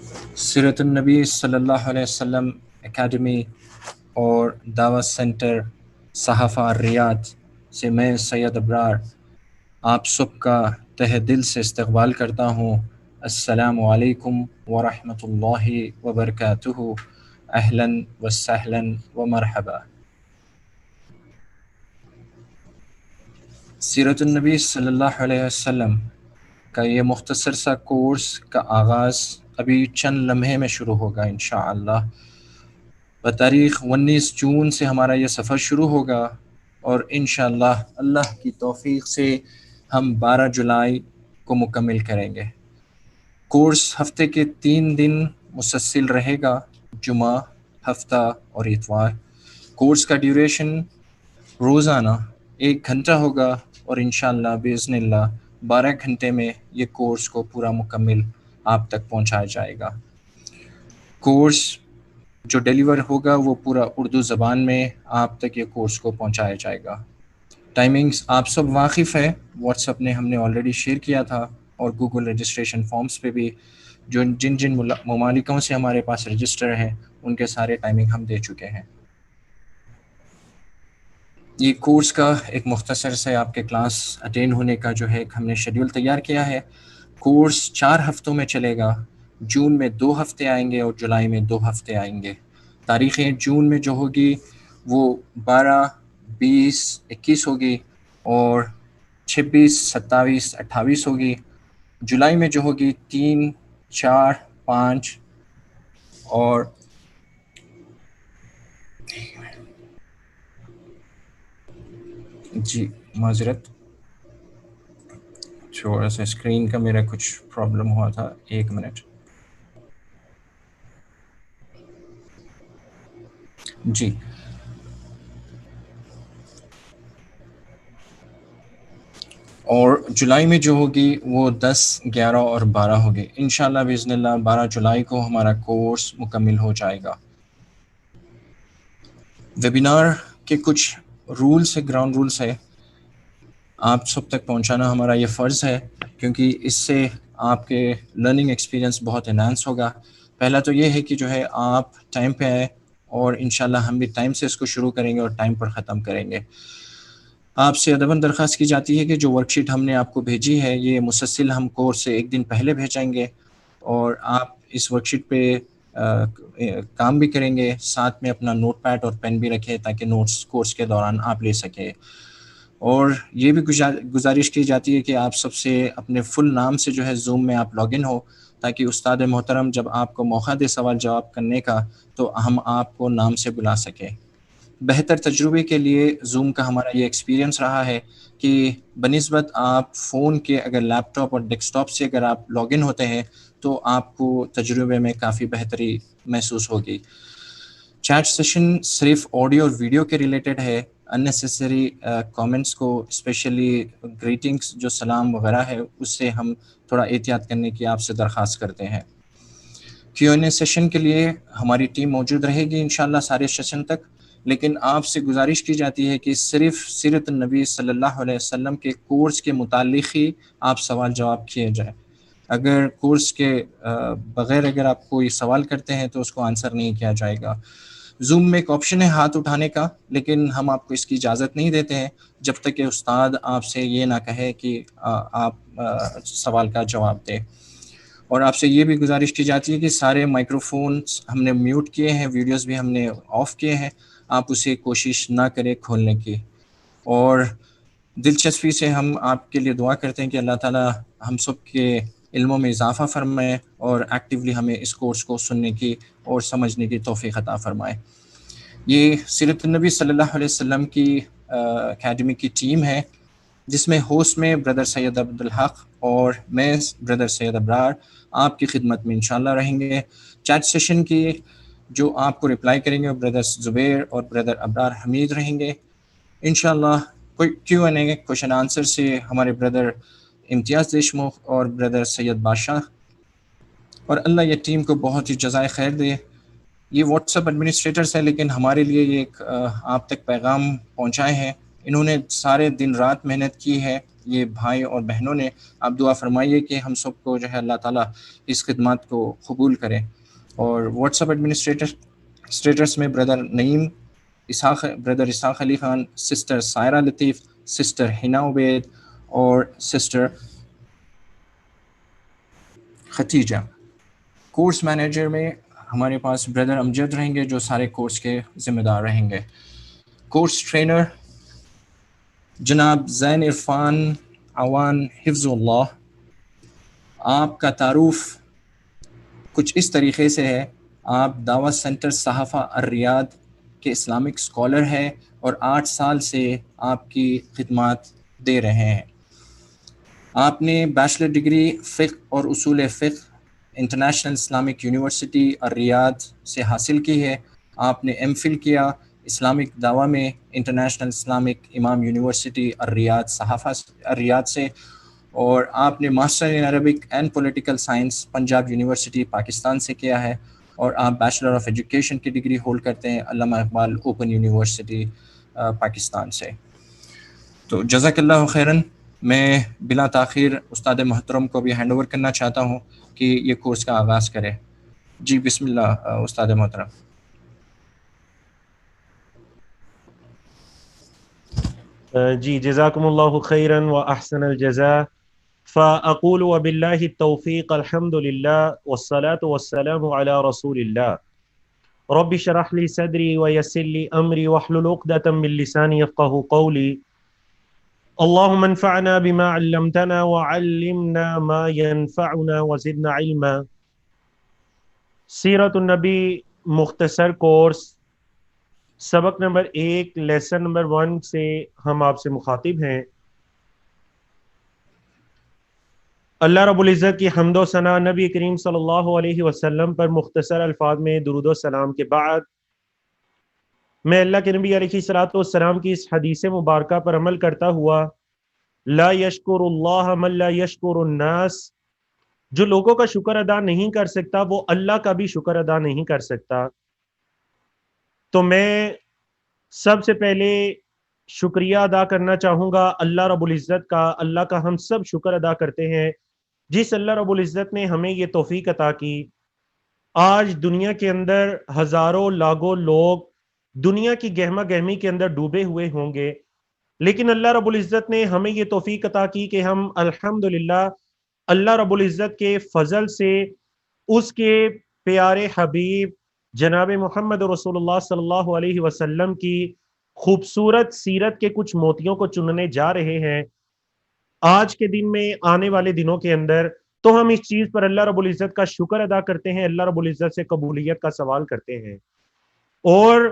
سیرت النبی صلی اللہ علیہ وسلم اکیڈمی اور دعوت سینٹر صحافہ ریاض سے میں سید ابرار آپ سب کا تہ دل سے استقبال کرتا ہوں۔ السلام علیکم ورحمۃ اللہ وبرکاتہ۔ اہلاً و سہلاً و مرحبا۔ سیرت النبی صلی اللہ علیہ وسلم کا یہ مختصر سا کورس کا آغاز ابھی چند لمحے میں شروع ہوگا انشاءاللہ۔ بتاریخ 19 جون سے ہمارا یہ سفر شروع ہوگا اور انشاءاللہ اللہ کی توفیق سے ہم 12 جولائی کو مکمل کریں گے۔ کورس ہفتے کے 3 دن مسلسل رہے گا، جمعہ، ہفتہ اور اتوار۔ کورس کا ڈیوریشن روزانہ 1 گھنٹہ ہوگا اور انشاءاللہ باذن اللہ 12 گھنٹے میں یہ کورس کو پورا مکمل آپ تک پہنچایا جائے گا۔ کورس جو ڈیلیور ہوگا وہ پورا اردو زبان میں آپ تک یہ کورس کو پہنچایا جائے گا۔ ٹائمنگز آپ سب واقف ہے، واٹس ایپ نے ہم نے آلریڈی شیئر کیا تھا اور گوگل رجسٹریشن فارمز پہ بھی جن ممالکوں سے ہمارے پاس رجسٹر ہے ان کے سارے ٹائمنگ ہم دے چکے ہیں۔ یہ کورس کا ایک مختصر سے آپ کے کلاس اٹینڈ ہونے کا جو ہے ہم نے شیڈول تیار کیا ہے۔ کورس 4 ہفتوں میں چلے گا، جون میں 2 ہفتے آئیں گے اور جولائی میں 2 ہفتے آئیں گے۔ تاریخیں جون میں جو ہوگی وہ 12، 20، 21 ہوگی اور 26، 27، 28 ہوگی۔ جولائی میں جو ہوگی 3، 4، 5 اور جی معذرت، تھوڑا سا اسکرین کا میرا کچھ پرابلم ہوا تھا، 1 منٹ۔ جی اور جولائی میں جو ہوگی وہ 10، 11 اور 12 ہوگی۔ انشاءاللہ باذن اللہ 12 جولائی کو ہمارا کورس مکمل ہو جائے گا۔ ویبینار کے کچھ رولز ہے، گراؤنڈ رولز ہے، آپ سب تک پہنچانا ہمارا یہ فرض ہے کیونکہ اس سے آپ کے لرننگ ایکسپیرینس بہت انہانس ہوگا۔ پہلا تو یہ ہے کہ جو ہے آپ ٹائم پہ آئے اور انشاءاللہ ہم بھی ٹائم سے اس کو شروع کریں گے اور ٹائم پر ختم کریں گے۔ آپ سے ادباً درخواست کی جاتی ہے کہ جو ورک شیٹ ہم نے آپ کو بھیجی ہے یہ مسلسل ہم کورس سے 1 دن پہلے بھیجیں گے اور آپ اس ورک شیٹ پہ کام بھی کریں گے، ساتھ میں اپنا نوٹ پیڈ اور پین بھی رکھیں تاکہ نوٹس کورس کے دوران آپ لے سکیں۔ اور یہ بھی گزارش کی جاتی ہے کہ آپ سب سے اپنے فل نام سے جو ہے زوم میں آپ لاگ ان ہو تاکہ استاد محترم جب آپ کو موقع دے سوال جواب کرنے کا تو ہم آپ کو نام سے بلا سکیں۔ بہتر تجربے کے لیے زوم کا ہمارا یہ ایکسپیرینس رہا ہے کہ بنسبت آپ فون کے اگر لیپ ٹاپ اور ڈیسک ٹاپ سے اگر آپ لاگ ان ہوتے ہیں تو آپ کو تجربے میں کافی بہتری محسوس ہوگی۔ چیٹ سیشن صرف آڈیو اور ویڈیو کے ریلیٹڈ ہے، اننیسیسری کامنٹس کو اسپیشلی گریٹنگس جو سلام وغیرہ ہے اس سے ہم تھوڑا احتیاط کرنے کی آپ سے درخواست کرتے ہیں۔ کیو این اے سیشن کے لیے ہماری ٹیم موجود رہے گی انشاءاللہ سارے سیشن تک، لیکن آپ سے گزارش کی جاتی ہے کہ صرف سیرت النبی صلی اللہ علیہ وسلم کے کورس کے متعلق ہی آپ سوال جواب کیے جائیں۔ اگر کورس کے بغیر اگر آپ کوئی سوال کرتے ہیں تو اس کو آنسر نہیں کیا جائے گا۔ زوم میں ایک آپشن ہے ہاتھ اٹھانے کا، لیکن ہم آپ کو اس کی اجازت نہیں دیتے ہیں جب تک کہ استاد آپ سے یہ نہ کہے کہ آپ سوال کا جواب دیں۔ اور آپ سے یہ بھی گزارش کی جاتی ہے کہ سارے مائکرو فونز ہم نے میوٹ کیے ہیں، ویڈیوز بھی ہم نے آف کیے ہیں، آپ اسے کوشش نہ کریں کھولنے کی۔ اور دلچسپی سے ہم آپ کے لیے دعا کرتے ہیں کہ اللہ تعالیٰ ہم سب کے علموں میں اضافہ فرمائے اور ایکٹیولی ہمیں اس کورس کو سننے کی اور سمجھنے کی توفیق عطا فرمائے۔ یہ سیرت النبی صلی اللہ علیہ وسلم کی اکیڈمی کی ٹیم ہے جس میں ہوسٹ میں بردر سید عبدالحق اور میں بردر سید ابرار آپ کی خدمت میں انشاءاللہ رہیں گے۔ چیٹ سیشن کی جو آپ کو رپلائی کریں گے بردر زبیر اور بردر ابرار حمید رہیں گے انشاءاللہ۔ کوئی کیو این اے کوشچن آنسر سے ہمارے بردر امتیاز دیشمکھ اور بردر سید بادشاہ، اور اللہ یہ ٹیم کو بہت ہی جزائے خیر دے۔ یہ واٹس ایپ ایڈمنسٹریٹرز ہیں لیکن ہمارے لیے یہ ایک آپ تک پیغام پہنچائے ہیں، انہوں نے سارے دن رات محنت کی ہے یہ بھائی اور بہنوں نے، آپ دعا فرمائیے کہ ہم سب کو جو ہے اللہ تعالیٰ اس خدمات کو قبول کرے۔ اور واٹس ایپ ایڈمنسٹریٹر اسٹیٹس میں بردر نعیم بردر اسحاق علی خان، سسٹر سائرہ لطیف، سسٹر حنا عبید اور سسٹر ختیجہ۔ کورس مینیجر میں ہمارے پاس بردر امجد رہیں گے جو سارے کورس کے ذمہ دار رہیں گے۔ کورس ٹرینر جناب زین عرفان عوان حفظ اللہ، آپ کا تعارف کچھ اس طریقے سے ہے، آپ دعوت سینٹر صحافہ الریاض کے اسلامک اسکالر ہیں اور 8 سال سے آپ کی خدمات دے رہے ہیں۔ آپ نے بیچلر ڈگری فقہ اور اصول فقہ انٹرنیشنل اسلامک یونیورسٹی الریاض سے حاصل کی ہے۔ آپ نے ایم فل کیا اسلامک دعویٰ میں انٹرنیشنل اسلامک امام یونیورسٹی الریاض صحافہ الریاض سے، اور آپ نے master in Arabic and political science Punjab university Pakistan سے کیا ہے، اور آپ بیچلر آف ایجوکیشن کی ڈگری ہولڈ کرتے ہیں علامہ اقبال اوپن یونیورسٹی پاکستان سے۔ تو جزاک اللہ خیراً۔ میں بلا تاخیر استاد محترم کو بھی ہینڈ اوور کرنا چاہتا ہوں کہ یہ کورس کا آغاز کرے۔ جی بسم اللہ استاد محترم۔ جی جزاکم اللہ خیرا و احسن الجزاء، فاقول وباللہ التوفیق، الحمد للہ والصلاة والسلام علی رسول اللہ۔ رب اشرح لی صدری ویسر لی امری واحلل عقدۃ من لسانی یفقهوا قولی۔ اللهم انفعنا بما علمتنا وعلمنا ما ينفعنا وزدنا علما۔ سیرت النبی مختصر کورس، سبق نمبر 1 لیسن نمبر 1 سے ہم آپ سے مخاطب ہیں۔ اللہ رب العزت کی حمد و ثنا، نبی کریم صلی اللہ علیہ وسلم پر مختصر الفاظ میں درود و سلام کے بعد، میں اللہ کے نبی علیہ الصلوۃ والسلام کی اس حدیث مبارکہ پر عمل کرتا ہوا، لا یشکر اللہ من لا یشکر الناس، جو لوگوں کا شکر ادا نہیں کر سکتا وہ اللہ کا بھی شکر ادا نہیں کر سکتا۔ تو میں سب سے پہلے شکریہ ادا کرنا چاہوں گا اللہ رب العزت کا۔ اللہ کا ہم سب شکر ادا کرتے ہیں جس اللہ رب العزت نے ہمیں یہ توفیق عطا کی۔ آج دنیا کے اندر ہزاروں لاکھوں لوگ دنیا کی گہما گہمی کے اندر ڈوبے ہوئے ہوں گے، لیکن اللہ رب العزت نے ہمیں یہ توفیق عطا کی کہ ہم الحمدللہ اللہ رب العزت کے فضل سے اس کے پیارے حبیب جناب محمد رسول اللہ صلی اللہ علیہ وسلم کی خوبصورت سیرت کے کچھ موتیوں کو چننے جا رہے ہیں آج کے دن میں، آنے والے دنوں کے اندر۔ تو ہم اس چیز پر اللہ رب العزت کا شکر ادا کرتے ہیں، اللہ رب العزت سے قبولیت کا سوال کرتے ہیں۔ اور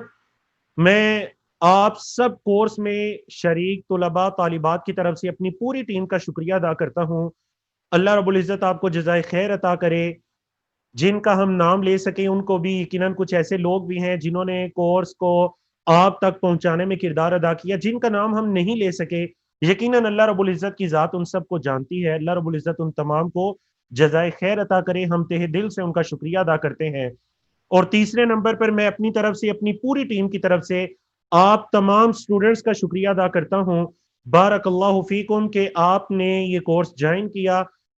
میں آپ سب کورس میں شریک طلباء طالبات کی طرف سے اپنی پوری ٹیم کا شکریہ ادا کرتا ہوں۔ اللہ رب العزت آپ کو جزائے خیر عطا کرے۔ جن کا ہم نام لے سکیں ان کو بھی، یقیناً کچھ ایسے لوگ بھی ہیں جنہوں نے کورس کو آپ تک پہنچانے میں کردار ادا کیا، جن کا نام ہم نہیں لے سکے، یقیناً اللہ رب العزت کی ذات ان سب کو جانتی ہے۔ اللہ رب العزت ان تمام کو جزائے خیر عطا کرے، ہم تہ دل سے ان کا شکریہ ادا کرتے ہیں۔ اور تیسرے نمبر پر میں اپنی طرف سے، اپنی پوری ٹیم کی طرف سے آپ تمام سٹوڈنٹس کا شکریہ ادا کرتا ہوں۔ بارک اللہ فیکم کہ آپ نے یہ کورس جوائن کیا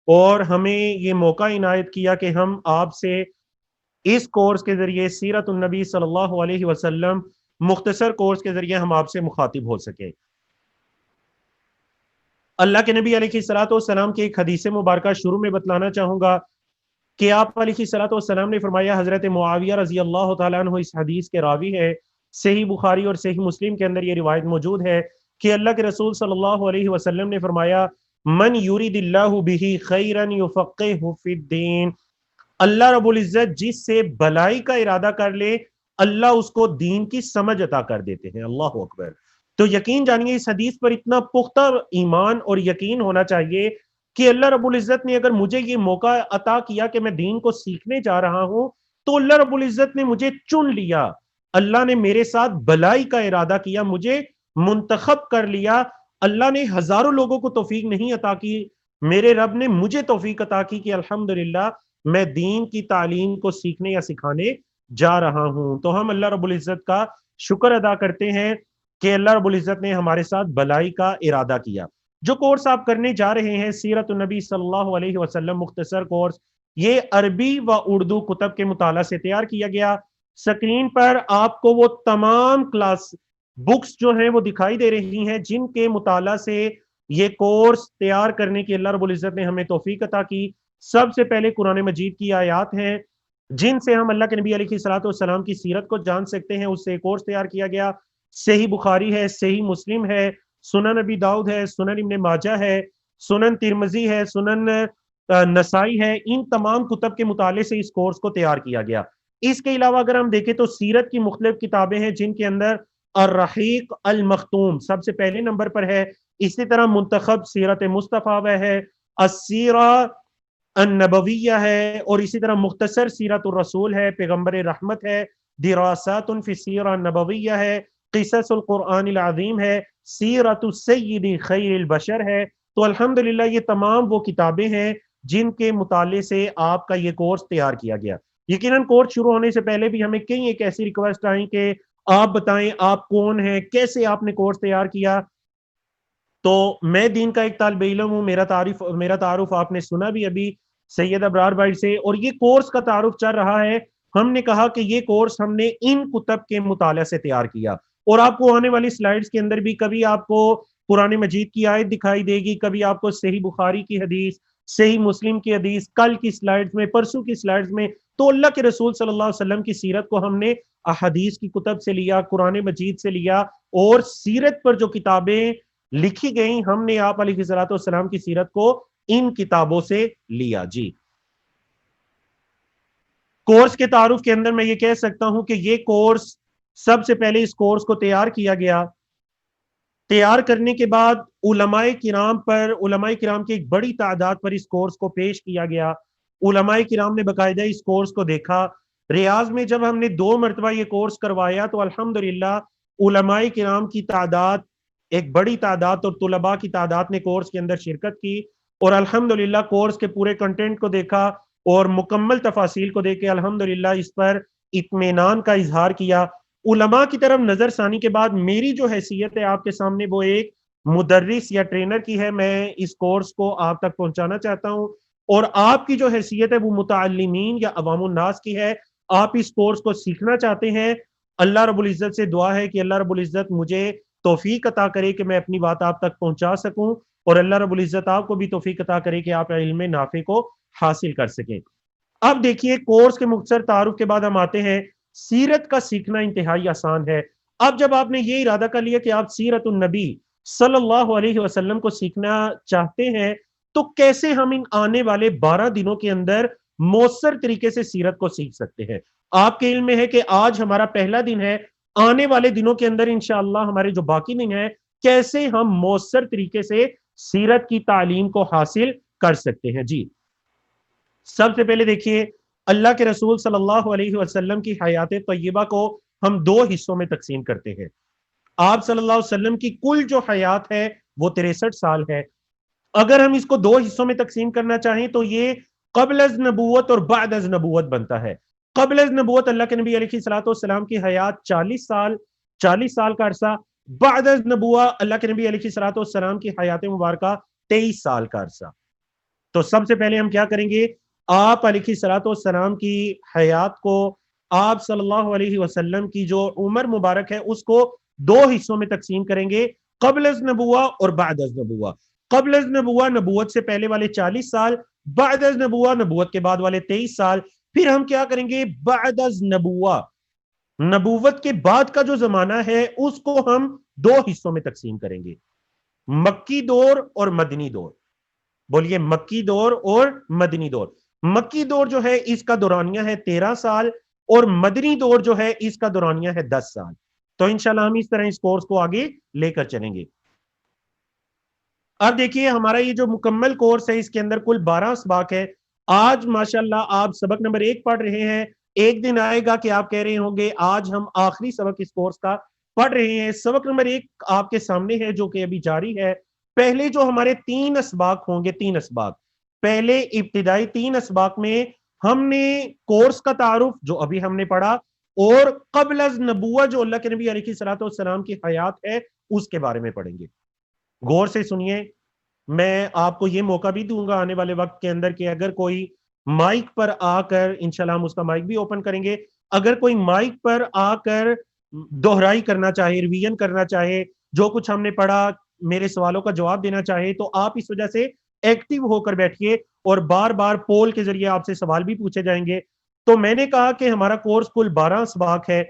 اور ہمیں یہ موقع عنایت کیا کہ ہم آپ سے اس کورس کے ذریعے سیرت النبی صلی اللہ علیہ وسلم مختصر کورس کے ذریعے ہم آپ سے مخاطب ہو سکے۔ اللہ کے نبی علیہ الصلوۃ والسلام کی ایک حدیث مبارکہ شروع میں بتلانا چاہوں گا کہ آپ علیہ الصلوۃ والسلام نے فرمایا، حضرت معاویہ رضی اللہ تعالیٰ عنہ اس حدیث کے راوی ہے، صحیح بخاری اور صحیح مسلم کے اندر یہ روایت موجود ہے کہ اللہ کے رسول صلی اللہ علیہ وسلم نے فرمایا، من یرید اللہ بہ خیرا یفقہہ فی الدین، اللہ رب العزت جس سے بھلائی کا ارادہ کر لے اللہ اس کو دین کی سمجھ عطا کر دیتے ہیں۔ اللہ اکبر۔ تو یقین جانیے اس حدیث پر اتنا پختہ ایمان اور یقین ہونا چاہیے کہ اللہ رب العزت نے اگر مجھے یہ موقع عطا کیا کہ میں دین کو سیکھنے جا رہا ہوں تو اللہ رب العزت نے مجھے چن لیا، اللہ نے میرے ساتھ بھلائی کا ارادہ کیا، مجھے منتخب کر لیا۔ اللہ نے ہزاروں لوگوں کو توفیق نہیں عطا کی، میرے رب نے مجھے توفیق عطا کی کہ الحمدللہ میں دین کی تعلیم کو سیکھنے یا سکھانے جا رہا ہوں۔ تو ہم اللہ رب العزت کا شکر ادا کرتے ہیں کہ اللہ رب العزت نے ہمارے ساتھ بھلائی کا ارادہ کیا۔ جو کورس آپ کرنے جا رہے ہیں سیرت النبی صلی اللہ علیہ وسلم مختصر کورس، یہ عربی و اردو کتب کے مطالعہ سے تیار کیا گیا۔ سکرین پر آپ کو وہ تمام کلاس بکس جو ہیں وہ دکھائی دے رہی ہیں جن کے مطالعہ سے یہ کورس تیار کرنے کی اللہ رب العزت نے ہمیں توفیق عطا کی۔ سب سے پہلے قرآن مجید کی آیات ہیں جن سے ہم اللہ کے نبی علیہ الصلوۃ والسلام کی سیرت کو جان سکتے ہیں، اس سے ایک کورس تیار کیا گیا۔ صحیح بخاری ہے، صحیح مسلم ہے، سنن نبی داؤد ہے، سنن ابن ماجہ ہے، سنن ترمذی ہے، سنن نسائی ہے، ان تمام کتب کے مطالعے سے اس کورس کو تیار کیا گیا۔ اس کے علاوہ اگر ہم دیکھیں تو سیرت کی مختلف کتابیں ہیں جن کے اندر الرحیق المختوم سب سے پہلے نمبر پر ہے، اسی طرح منتخب سیرت مصطفیٰ ہے، السیرہ النبویہ ہے، اور اسی طرح مختصر سیرت الرسول ہے، پیغمبر رحمت ہے، دراسات فی السیرہ النبویہ ہے، قصص القرآن العظیم ہے، سیرت السید خیر البشر ہے۔ تو الحمدللہ یہ تمام وہ کتابیں ہیں جن کے مطالعے سے آپ کا یہ کورس تیار کیا گیا۔ یقیناً کورس شروع ہونے سے پہلے بھی ہمیں کئی ایک ایسی ریکویسٹ آئیں کہ آپ بتائیں آپ کون ہیں، کیسے آپ نے کورس تیار کیا۔ تو میں دین کا ایک طالب علم ہوں، میرا تعارف آپ نے سنا بھی ابھی سید ابرار بھائی سے، اور یہ کورس کا تعارف چل رہا ہے۔ ہم نے کہا کہ یہ کورس ہم نے ان کتب کے مطالعے سے تیار کیا، اور آپ کو آنے والی سلائیڈز کے اندر بھی کبھی آپ کو قرآن مجید کی آیت دکھائی دے گی، کبھی آپ کو صحیح بخاری کی حدیث، صحیح مسلم کی حدیث، کل کی سلائیڈز میں، پرسوں کی سلائیڈز میں۔ تو اللہ کے رسول صلی اللہ علیہ وسلم کی سیرت کو ہم نے احادیث کی کتب سے لیا، قرآن مجید سے لیا، اور سیرت پر جو کتابیں لکھی گئی ہم نے آپ علیہ الصلوۃ والسلام کی سیرت کو ان کتابوں سے لیا۔ جی کورس کے تعارف کے اندر میں یہ کہہ سکتا ہوں کہ یہ کورس سب سے پہلے اس کورس کو تیار کیا گیا، تیار کرنے کے بعد علماء کرام کی ایک بڑی تعداد پر اس کورس کو پیش کیا گیا۔ علماء کرام نے باقاعدہ اس کورس کو دیکھا۔ ریاض میں جب ہم نے 2 مرتبہ یہ کورس کروایا تو الحمدللہ علماء کرام کی تعداد، ایک بڑی تعداد اور طلباء کی تعداد نے کورس کے اندر شرکت کی، اور الحمدللہ کورس کے پورے کنٹینٹ کو دیکھا اور مکمل تفاصیل کو دیکھ کے الحمدللہ اس پر اطمینان کا اظہار کیا۔ علماء کی طرف نظر ثانی کے بعد میری جو حیثیت ہے آپ کے سامنے وہ ایک مدرس یا ٹرینر کی ہے، میں اس کورس کو آپ تک پہنچانا چاہتا ہوں، اور آپ کی جو حیثیت ہے وہ متعلمین یا عوام الناس کی ہے۔ آپ اس کورس کو سیکھنا چاہتے ہیں، اللہ رب العزت سے دعا ہے کہ اللہ رب العزت مجھے توفیق عطا کرے کہ میں اپنی بات آپ تک پہنچا سکوں، اور اللہ رب العزت آپ کو بھی توفیق عطا کرے کہ آپ علم نافع کو حاصل کر سکیں۔ اب دیکھیے کورس کے مختصر تعارف کے بعد ہم آتے ہیں، سیرت کا سیکھنا انتہائی آسان ہے۔ اب جب آپ نے یہ ارادہ کر لیا کہ آپ سیرت النبی صلی اللہ علیہ وسلم کو سیکھنا چاہتے ہیں، تو کیسے ہم ان آنے والے 12 دنوں کے اندر مؤثر طریقے سے سیرت کو سیکھ سکتے ہیں؟ آپ کے علم میں ہے کہ آج ہمارا پہلا دن ہے، آنے والے دنوں کے اندر انشاءاللہ ہمارے جو باقی دن ہیں، کیسے ہم مؤثر طریقے سے سیرت کی تعلیم کو حاصل کر سکتے ہیں؟ جی سب سے پہلے دیکھیے، اللہ کے رسول صلی اللہ علیہ وسلم کی حیات طیبہ کو ہم 2 حصوں میں تقسیم کرتے ہیں۔ آپ صلی اللہ علیہ وسلم کی کل جو حیات ہے وہ 63 سال ہے۔ اگر ہم اس کو 2 حصوں میں تقسیم کرنا چاہیں تو یہ قبل از نبوت اور بعد از نبوت بنتا ہے۔ قبل از نبوت اللہ کے نبی علیہ الصلوۃ والسلام کی حیات 40 سال کا عرصہ، بعد از نبوت اللہ کے نبی علیہ الصلوۃ والسلام کی حیات مبارکہ 23 سال کا عرصہ۔ تو سب سے پہلے ہم کیا کریں گے، آپ علیہ الصلوۃ والسلام کی حیات کو، آپ صلی اللہ علیہ وسلم کی جو عمر مبارک ہے اس کو 2 حصوں میں تقسیم کریں گے، قبل از نبوت اور بعد از نبوت۔ قبل از نبوت نبوت سے پہلے والے 40 سال، بعد از نبوت نبوت کے بعد والے 23 سال۔ پھر ہم کیا کریں گے، بعد از نبوت، نبوت کے بعد کا جو زمانہ ہے اس کو ہم 2 حصوں میں تقسیم کریں گے، مکی دور اور مدنی دور۔ بولیے، مکی دور اور مدنی دور۔ مکی دور جو ہے اس کا دورانیہ ہے 13 سال، اور مدنی دور جو ہے اس کا دورانیہ ہے 10 سال۔ تو انشاءاللہ ہم اس طرح اس کورس کو آگے لے کر چلیں گے۔ اب دیکھیے ہمارا یہ جو مکمل کورس ہے اس کے اندر کل 12 اسباق ہے۔ آج ماشاءاللہ آپ سبق نمبر 1 پڑھ رہے ہیں، ایک دن آئے گا کہ آپ کہہ رہے ہوں گے آج ہم آخری سبق اس کورس کا پڑھ رہے ہیں۔ سبق نمبر 1 آپ کے سامنے ہے جو کہ ابھی جاری ہے۔ پہلے جو ہمارے 3 اسباق ہوں گے، 3 اسباق، پہلے ابتدائی 3 اسباق میں ہم نے کورس کا تعارف جو ابھی ہم نے پڑھا، اور قبل از نبوت جو اللہ کے نبی علیہ الصلوۃ والسلام کی حیات ہے اس کے بارے میں پڑھیں گے۔ غور سے سنیے، میں آپ کو یہ موقع بھی دوں گا آنے والے وقت کے اندر کہ اگر کوئی مائک پر آ کر، انشاءاللہ ہم اس کا مائک بھی اوپن کریں گے، اگر کوئی مائک پر آ کر دہرائی کرنا چاہے، ریویژن کرنا چاہے، جو کچھ ہم نے پڑھا، میرے سوالوں کا جواب دینا چاہے، تو آپ اس وجہ سے ایکٹیو ہو کر بیٹھیے، اور بار بار پول کے ذریعے آپ سے سوال بھی پوچھے جائیں گے۔ تو میں نے کہا کہ ہمارا کورس کل 12 اسباق ہے،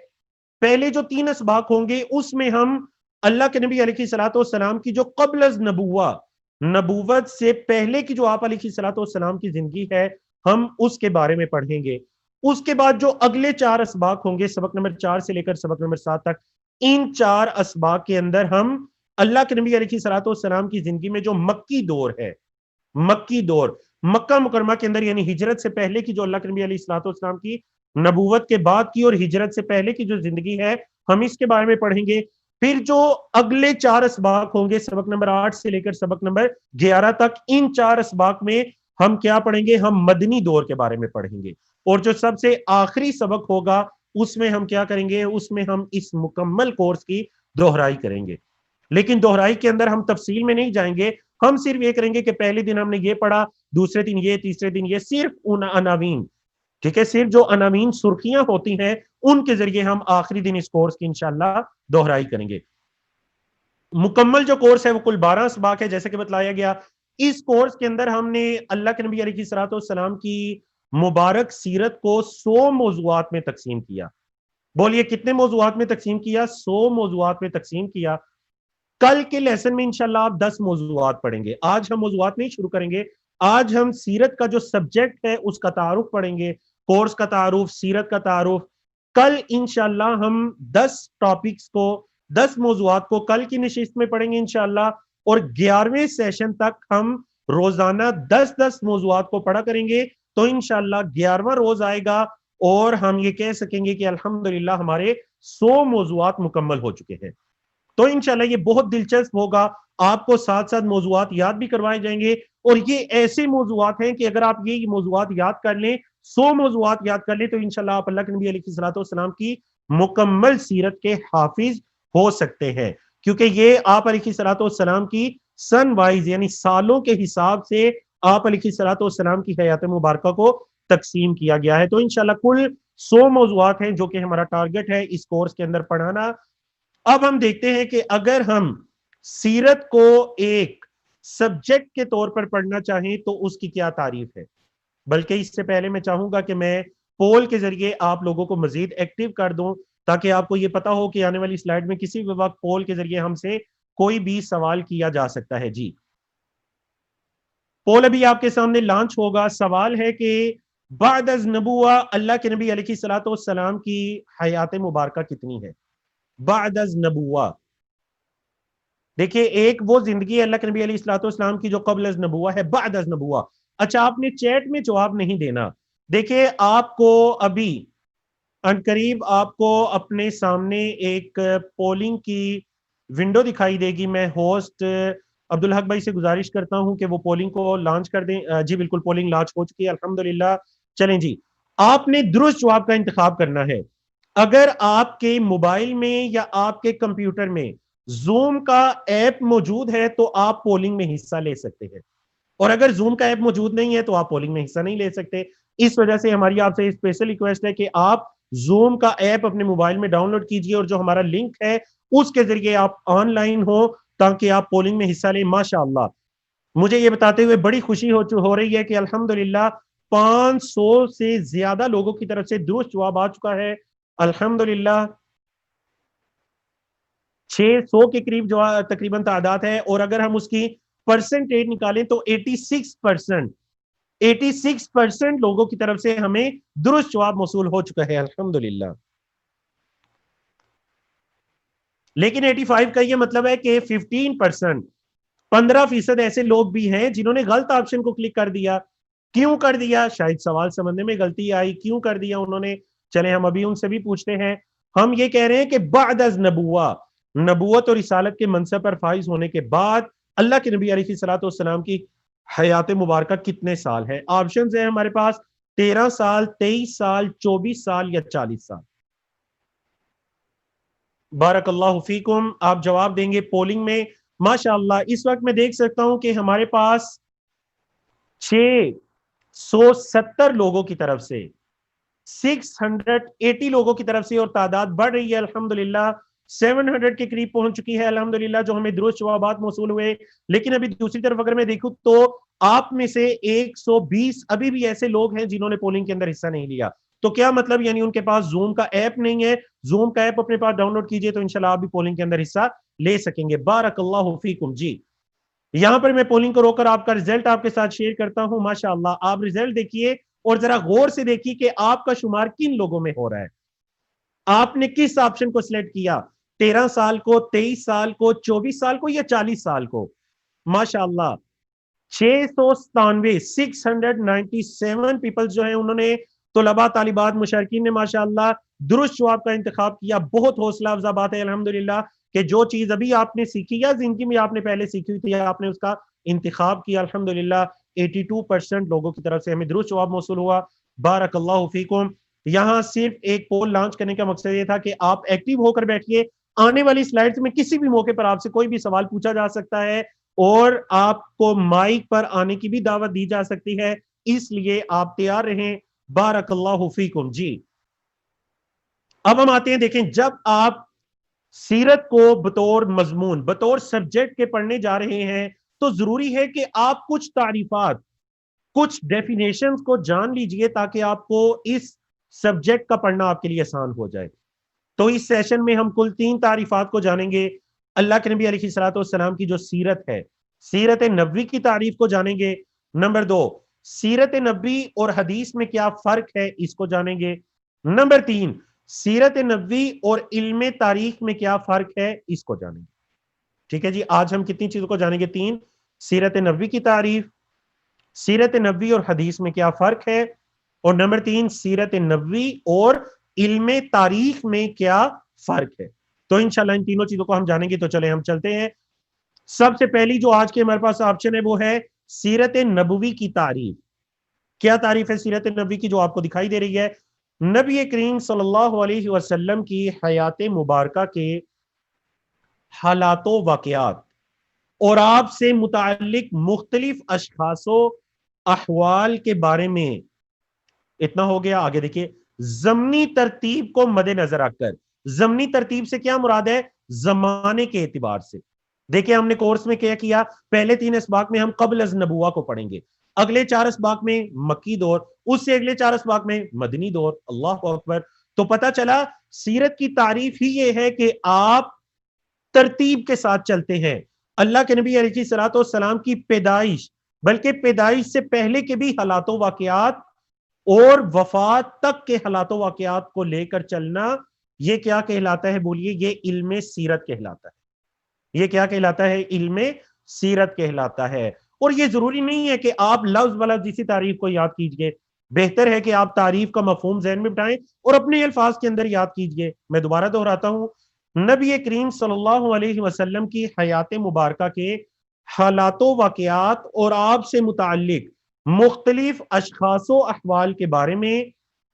پہلے جو 3 اسباق ہوں گے اس میں ہم اللہ کے نبی علیہ الصلوۃ والسلام کی جو قبل از نبوہ، نبوت سے پہلے کی جو آپ علیہ الصلوۃ والسلام کی زندگی ہے، ہم اس کے بارے میں پڑھیں گے۔ اس کے بعد جو اگلے 4 اسباق ہوں گے، سبق نمبر 4 سے لے کر سبق نمبر 7 تک، ان 4 اسباق کے اندر ہم اللہ کے نبی علیہ الصلوۃ والسلام کی زندگی میں جو مکی دور ہے، مکی دور، مکہ مکرمہ کے اندر، یعنی ہجرت سے پہلے کی جو اللہ کے نبی علیہ الصلوۃ والسلام کی، نبوت کے بعد کی اور ہجرت سے پہلے کی جو زندگی ہے، ہم اس کے بارے میں پڑھیں گے۔ پھر جو اگلے 4 اسباق ہوں گے، سبق نمبر 8 سے لے کر سبق نمبر 11 تک، ان 4 اسباق میں ہم کیا پڑھیں گے؟ ہم مدنی دور کے بارے میں پڑھیں گے۔ اور جو سب سے آخری سبق ہوگا اس میں ہم کیا کریں گے؟ اس میں ہم اس مکمل کورس کی دہرائی کریں گے۔ لیکن دہرائی کے اندر ہم تفصیل میں نہیں جائیں گے، ہم صرف یہ کریں گے کہ پہلے دن ہم نے یہ پڑھا، دوسرے دن یہ، تیسرے دن یہ، صرف ان عناوین، ٹھیک ہے، صرف جو عناوین سرخیاں ہوتی ہیں ان کے ذریعے ہم آخری دن اس کورس کی انشاءاللہ دہرائی کریں گے۔ مکمل جو کورس ہے وہ کل 12 اسباق ہے، جیسے کہ بتلایا گیا۔ اس کورس کے اندر ہم نے اللہ کے نبی علیہ الصلوۃ والسلام کی مبارک سیرت کو 100 موضوعات میں تقسیم کیا۔ بولیے کتنے موضوعات میں تقسیم کیا؟ 100 موضوعات میں تقسیم کیا۔ کل کے لیسن میں انشاءاللہ آپ 10 موضوعات پڑھیں گے۔ آج ہم موضوعات نہیں شروع کریں گے، آج ہم سیرت کا جو سبجیکٹ ہے اس کا تعارف پڑھیں گے، کورس کا تعارف، سیرت کا تعارف۔ کل انشاءاللہ ہم 10 ٹاپکس کو، 10 موضوعات کو کل کی نشست میں پڑھیں گے انشاءاللہ، اور 11ویں سیشن تک ہم روزانہ 10 موضوعات کو پڑھا کریں گے۔ تو انشاءاللہ 11واں روز آئے گا اور ہم یہ کہہ سکیں گے کہ الحمدللہ ہمارے 100 موضوعات مکمل ہو چکے ہیں۔ تو انشاءاللہ یہ بہت دلچسپ ہوگا، آپ کو ساتھ ساتھ موضوعات یاد بھی کروائے جائیں گے، اور یہ ایسے موضوعات ہیں کہ اگر آپ یہ موضوعات یاد کر لیں، 100 موضوعات یاد کر لیں، تو انشاءاللہ آپ اللہ کے نبی علیہ الصلوۃ والسلام کی مکمل سیرت کے حافظ ہو سکتے ہیں، کیونکہ یہ آپ علیہ الصلوۃ والسلام کی سن وائز، یعنی سالوں کے حساب سے آپ علیہ الصلوۃ والسلام کی حیات مبارکہ کو تقسیم کیا گیا ہے۔ تو انشاءاللہ کل 100 موضوعات ہیں جو کہ ہمارا ٹارگٹ ہے اس کورس کے اندر پڑھانا۔ اب ہم دیکھتے ہیں کہ اگر ہم سیرت کو ایک سبجیکٹ کے طور پر پڑھنا چاہیں تو اس کی کیا تعریف ہے۔ بلکہ اس سے پہلے میں چاہوں گا کہ میں پول کے ذریعے آپ لوگوں کو مزید ایکٹیو کر دوں، تاکہ آپ کو یہ پتا ہو کہ آنے والی سلائیڈ میں کسی بھی وقت پول کے ذریعے ہم سے کوئی بھی سوال کیا جا سکتا ہے۔ جی، پول ابھی آپ کے سامنے لانچ ہوگا۔ سوال ہے کہ بعد از نبوہ اللہ کے نبی علیہ الصلوۃ والسلام کی حیات مبارکہ کتنی ہے؟ بعد از نبوہ، دیکھیے ایک وہ زندگی ہے اللہ کے نبی علیہ الصلوۃ والسلام کی جو قبل از نبوہ ہے، بعد از نبوہ۔ اچھا، آپ نے چیٹ میں جواب نہیں دینا، دیکھیے آپ کو ابھی عنقریب آپ کو اپنے سامنے ایک پولنگ کی ونڈو دکھائی دے گی۔ میں ہوسٹ عبدالحق بھائی سے گزارش کرتا ہوں کہ وہ پولنگ کو لانچ کر دیں۔ جی بالکل، پولنگ لانچ ہو چکی ہے الحمدللہ۔ چلیں جی، آپ نے درست جواب کا انتخاب کرنا ہے۔ اگر آپ کے موبائل میں یا آپ کے کمپیوٹر میں زوم کا ایپ موجود ہے تو آپ پولنگ میں حصہ لے سکتے ہیں، اور اگر زوم کا ایپ موجود نہیں ہے تو آپ پولنگ میں حصہ نہیں لے سکتے۔ اس وجہ سے ہماری آپ سے اسپیشل ریکویسٹ ہے کہ آپ زوم کا ایپ اپنے موبائل میں ڈاؤن لوڈ کیجئے، اور جو ہمارا لنک ہے اس کے ذریعے آپ آن لائن ہو تاکہ آپ پولنگ میں حصہ لیں۔ ماشاءاللہ، مجھے یہ بتاتے ہوئے بڑی خوشی ہو رہی ہے کہ الحمدللہ 500 سے زیادہ لوگوں کی طرف سے درست جواب آ چکا ہے الحمدللہ۔ 600 کے قریب جو تقریباً تعداد ہے، اور اگر ہم اس کی پرسنٹیج نکالیں تو 86% لوگوں کی طرف سے ہمیں درست جواب موصول ہو چکا ہے الحمدللہ۔ لیکن 85 کا یہ مطلب ہے کہ 15% ایسے لوگ بھی ہیں جنہوں نے غلط آپشن کو کلک کر دیا۔ کیوں کر دیا؟ شاید سوال سمجھنے میں غلطی آئی، کیوں کر دیا انہوں نے؟ چلیں ہم ابھی ان سے بھی پوچھتے ہیں۔ ہم یہ کہہ رہے ہیں کہ بعد از نبوہ، نبوت اور رسالت کے منصب پر فائز ہونے کے بعد اللہ کے نبی علیہ الصلوۃ والسلام کی حیات مبارکہ کتنے سال ہے؟ آپشنز ہیں ہمارے پاس 13 سال، 23 سال، 24 سال یا 40 سال۔ بارک اللہ فیکم، آپ جواب دیں گے پولنگ میں۔ ماشاءاللہ اس وقت میں دیکھ سکتا ہوں کہ ہمارے پاس 670 لوگوں کی طرف سے 680 لوگوں کی طرف سے اور تعداد بڑھ رہی ہے الحمدللہ 700 کے قریب پہنچ چکی ہے الحمدللہ جو ہمیں درست جوابات موصول ہوئے. لیکن ابھی دوسری طرف اگر میں دیکھوں تو آپ میں سے 120 ابھی بھی ایسے لوگ ہیں جنہوں نے پولنگ کے اندر حصہ نہیں لیا. تو کیا مطلب یعنی ان کے پاس زوم کا ایپ نہیں ہے. زوم کا ایپ اپنے پاس ڈاؤن لوڈ کیجئے تو انشاءاللہ آپ بھی پولنگ کے اندر حصہ لے سکیں گے. بارک اللہ فیکم. جی یہاں پر میں پولنگ کو روک کر آپ کا رزلٹ آپ کے ساتھ شیئر کرتا ہوں. ماشاءاللہ آپ رزلٹ دیکھیے اور ذرا غور سے دیکھیے کہ آپ کا شمار کن لوگوں میں ہو رہا ہے. آپ نے کس آپشن کو سلیکٹ کیا, 13 سال کو, 23 سال کو, 24 سال کو یا 40 سال کو. ماشاءاللہ 697 پیپل جو ہیں انہوں نے طلباء طالبات مشارکین نے ماشاءاللہ درست جواب کا انتخاب کیا. بہت حوصلہ افزا بات ہے الحمدللہ کہ جو چیز ابھی آپ نے سیکھی یا زندگی میں آپ نے پہلے سیکھی ہوئی تھی آپ نے اس کا انتخاب کیا. الحمدللہ 82% لوگوں کی طرف سے ہمیں درست جواب موصول ہوا. بارک اللہ فیکم. یہاں صرف ایک پول لانچ کرنے کا مقصد یہ تھا کہ آپ ایکٹیو ہو کر بیٹھیے. آنے والی سلائیڈز میں کسی بھی موقع پر آپ سے کوئی بھی سوال پوچھا جا سکتا ہے اور آپ کو مائک پر آنے کی بھی دعوت دی جا سکتی ہے, اس لیے آپ تیار رہیں. بارک اللہ فیکم. جی اب ہم آتے ہیں, دیکھیں جب آپ سیرت کو بطور مضمون بطور سبجیکٹ کے پڑھنے جا رہے ہیں تو ضروری ہے کہ آپ کچھ تعریفات کچھ ڈیفینیشنز کو جان لیجئے تاکہ آپ کو اس سبجیکٹ کا پڑھنا آپ کے لیے آسان ہو جائے. تو اس سیشن میں ہم کل 3 تعریفات کو جانیں گے. اللہ کے نبی علیہ الصلوۃ والسلام کی جو سیرت ہے, سیرت نبوی کی تعریف کو جانیں گے. نمبر 2, سیرت نبوی اور حدیث میں کیا فرق ہے, اس کو جانیں گے. نمبر 3, سیرت نبوی اور علم تاریخ میں کیا فرق ہے, اس کو جانیں گے. ٹھیک ہے جی, آج ہم کتنی چیزوں کو جانیں گے؟ 3. سیرت نبوی کی تعریف, سیرت نبوی اور حدیث میں کیا فرق ہے, اور نمبر 3 سیرت نبوی اور علم تاریخ میں کیا فرق ہے. تو انشاءاللہ ان تینوں چیزوں کو ہم جانیں گے. تو چلیں ہم چلتے ہیں. سب سے پہلی جو آج کے ہمارے پاس آپشن ہے وہ ہے سیرت نبوی کی تعریف. کیا تعریف ہے سیرت نبوی کی جو آپ کو دکھائی دے رہی ہے؟ نبی کریم صلی اللہ علیہ وسلم کی حیات مبارکہ کے حالات و واقعات اور آپ سے متعلق مختلف اشخاص و احوال کے بارے میں. اتنا ہو گیا. آگے دیکھیے, زمنی ترتیب کو مد نظر رکھ کر. زمنی ترتیب سے کیا مراد ہے؟ زمانے کے اعتبار سے. دیکھیں ہم نے کورس میں کیا کیا, پہلے 3 اسباق میں ہم قبل از نبوہ کو پڑھیں گے, اگلے 4 اسباق میں مکی دور, اس سے اگلے 4 اسباق میں مدنی دور. اللہ اکبر. تو پتہ چلا سیرت کی تعریف ہی یہ ہے کہ آپ ترتیب کے ساتھ چلتے ہیں. اللہ کے نبی علیہ الصلوۃ والسلام کی پیدائش, بلکہ پیدائش سے پہلے کے بھی حالات و واقعات اور وفات تک کے حالات و واقعات کو لے کر چلنا, یہ کیا کہلاتا ہے بولیے؟ یہ علم سیرت کہلاتا ہے. یہ کیا کہلاتا ہے؟ علم سیرت کہلاتا ہے. اور یہ ضروری نہیں ہے کہ آپ لفظ بلفظ اسی تعریف کو یاد کیجئے. بہتر ہے کہ آپ تعریف کا مفہوم ذہن میں بٹھائیں اور اپنے الفاظ کے اندر یاد کیجئے. میں دوبارہ دہراتا ہوں, نبی کریم صلی اللہ علیہ وسلم کی حیات مبارکہ کے حالات و واقعات اور آپ سے متعلق مختلف اشخاص و احوال کے بارے میں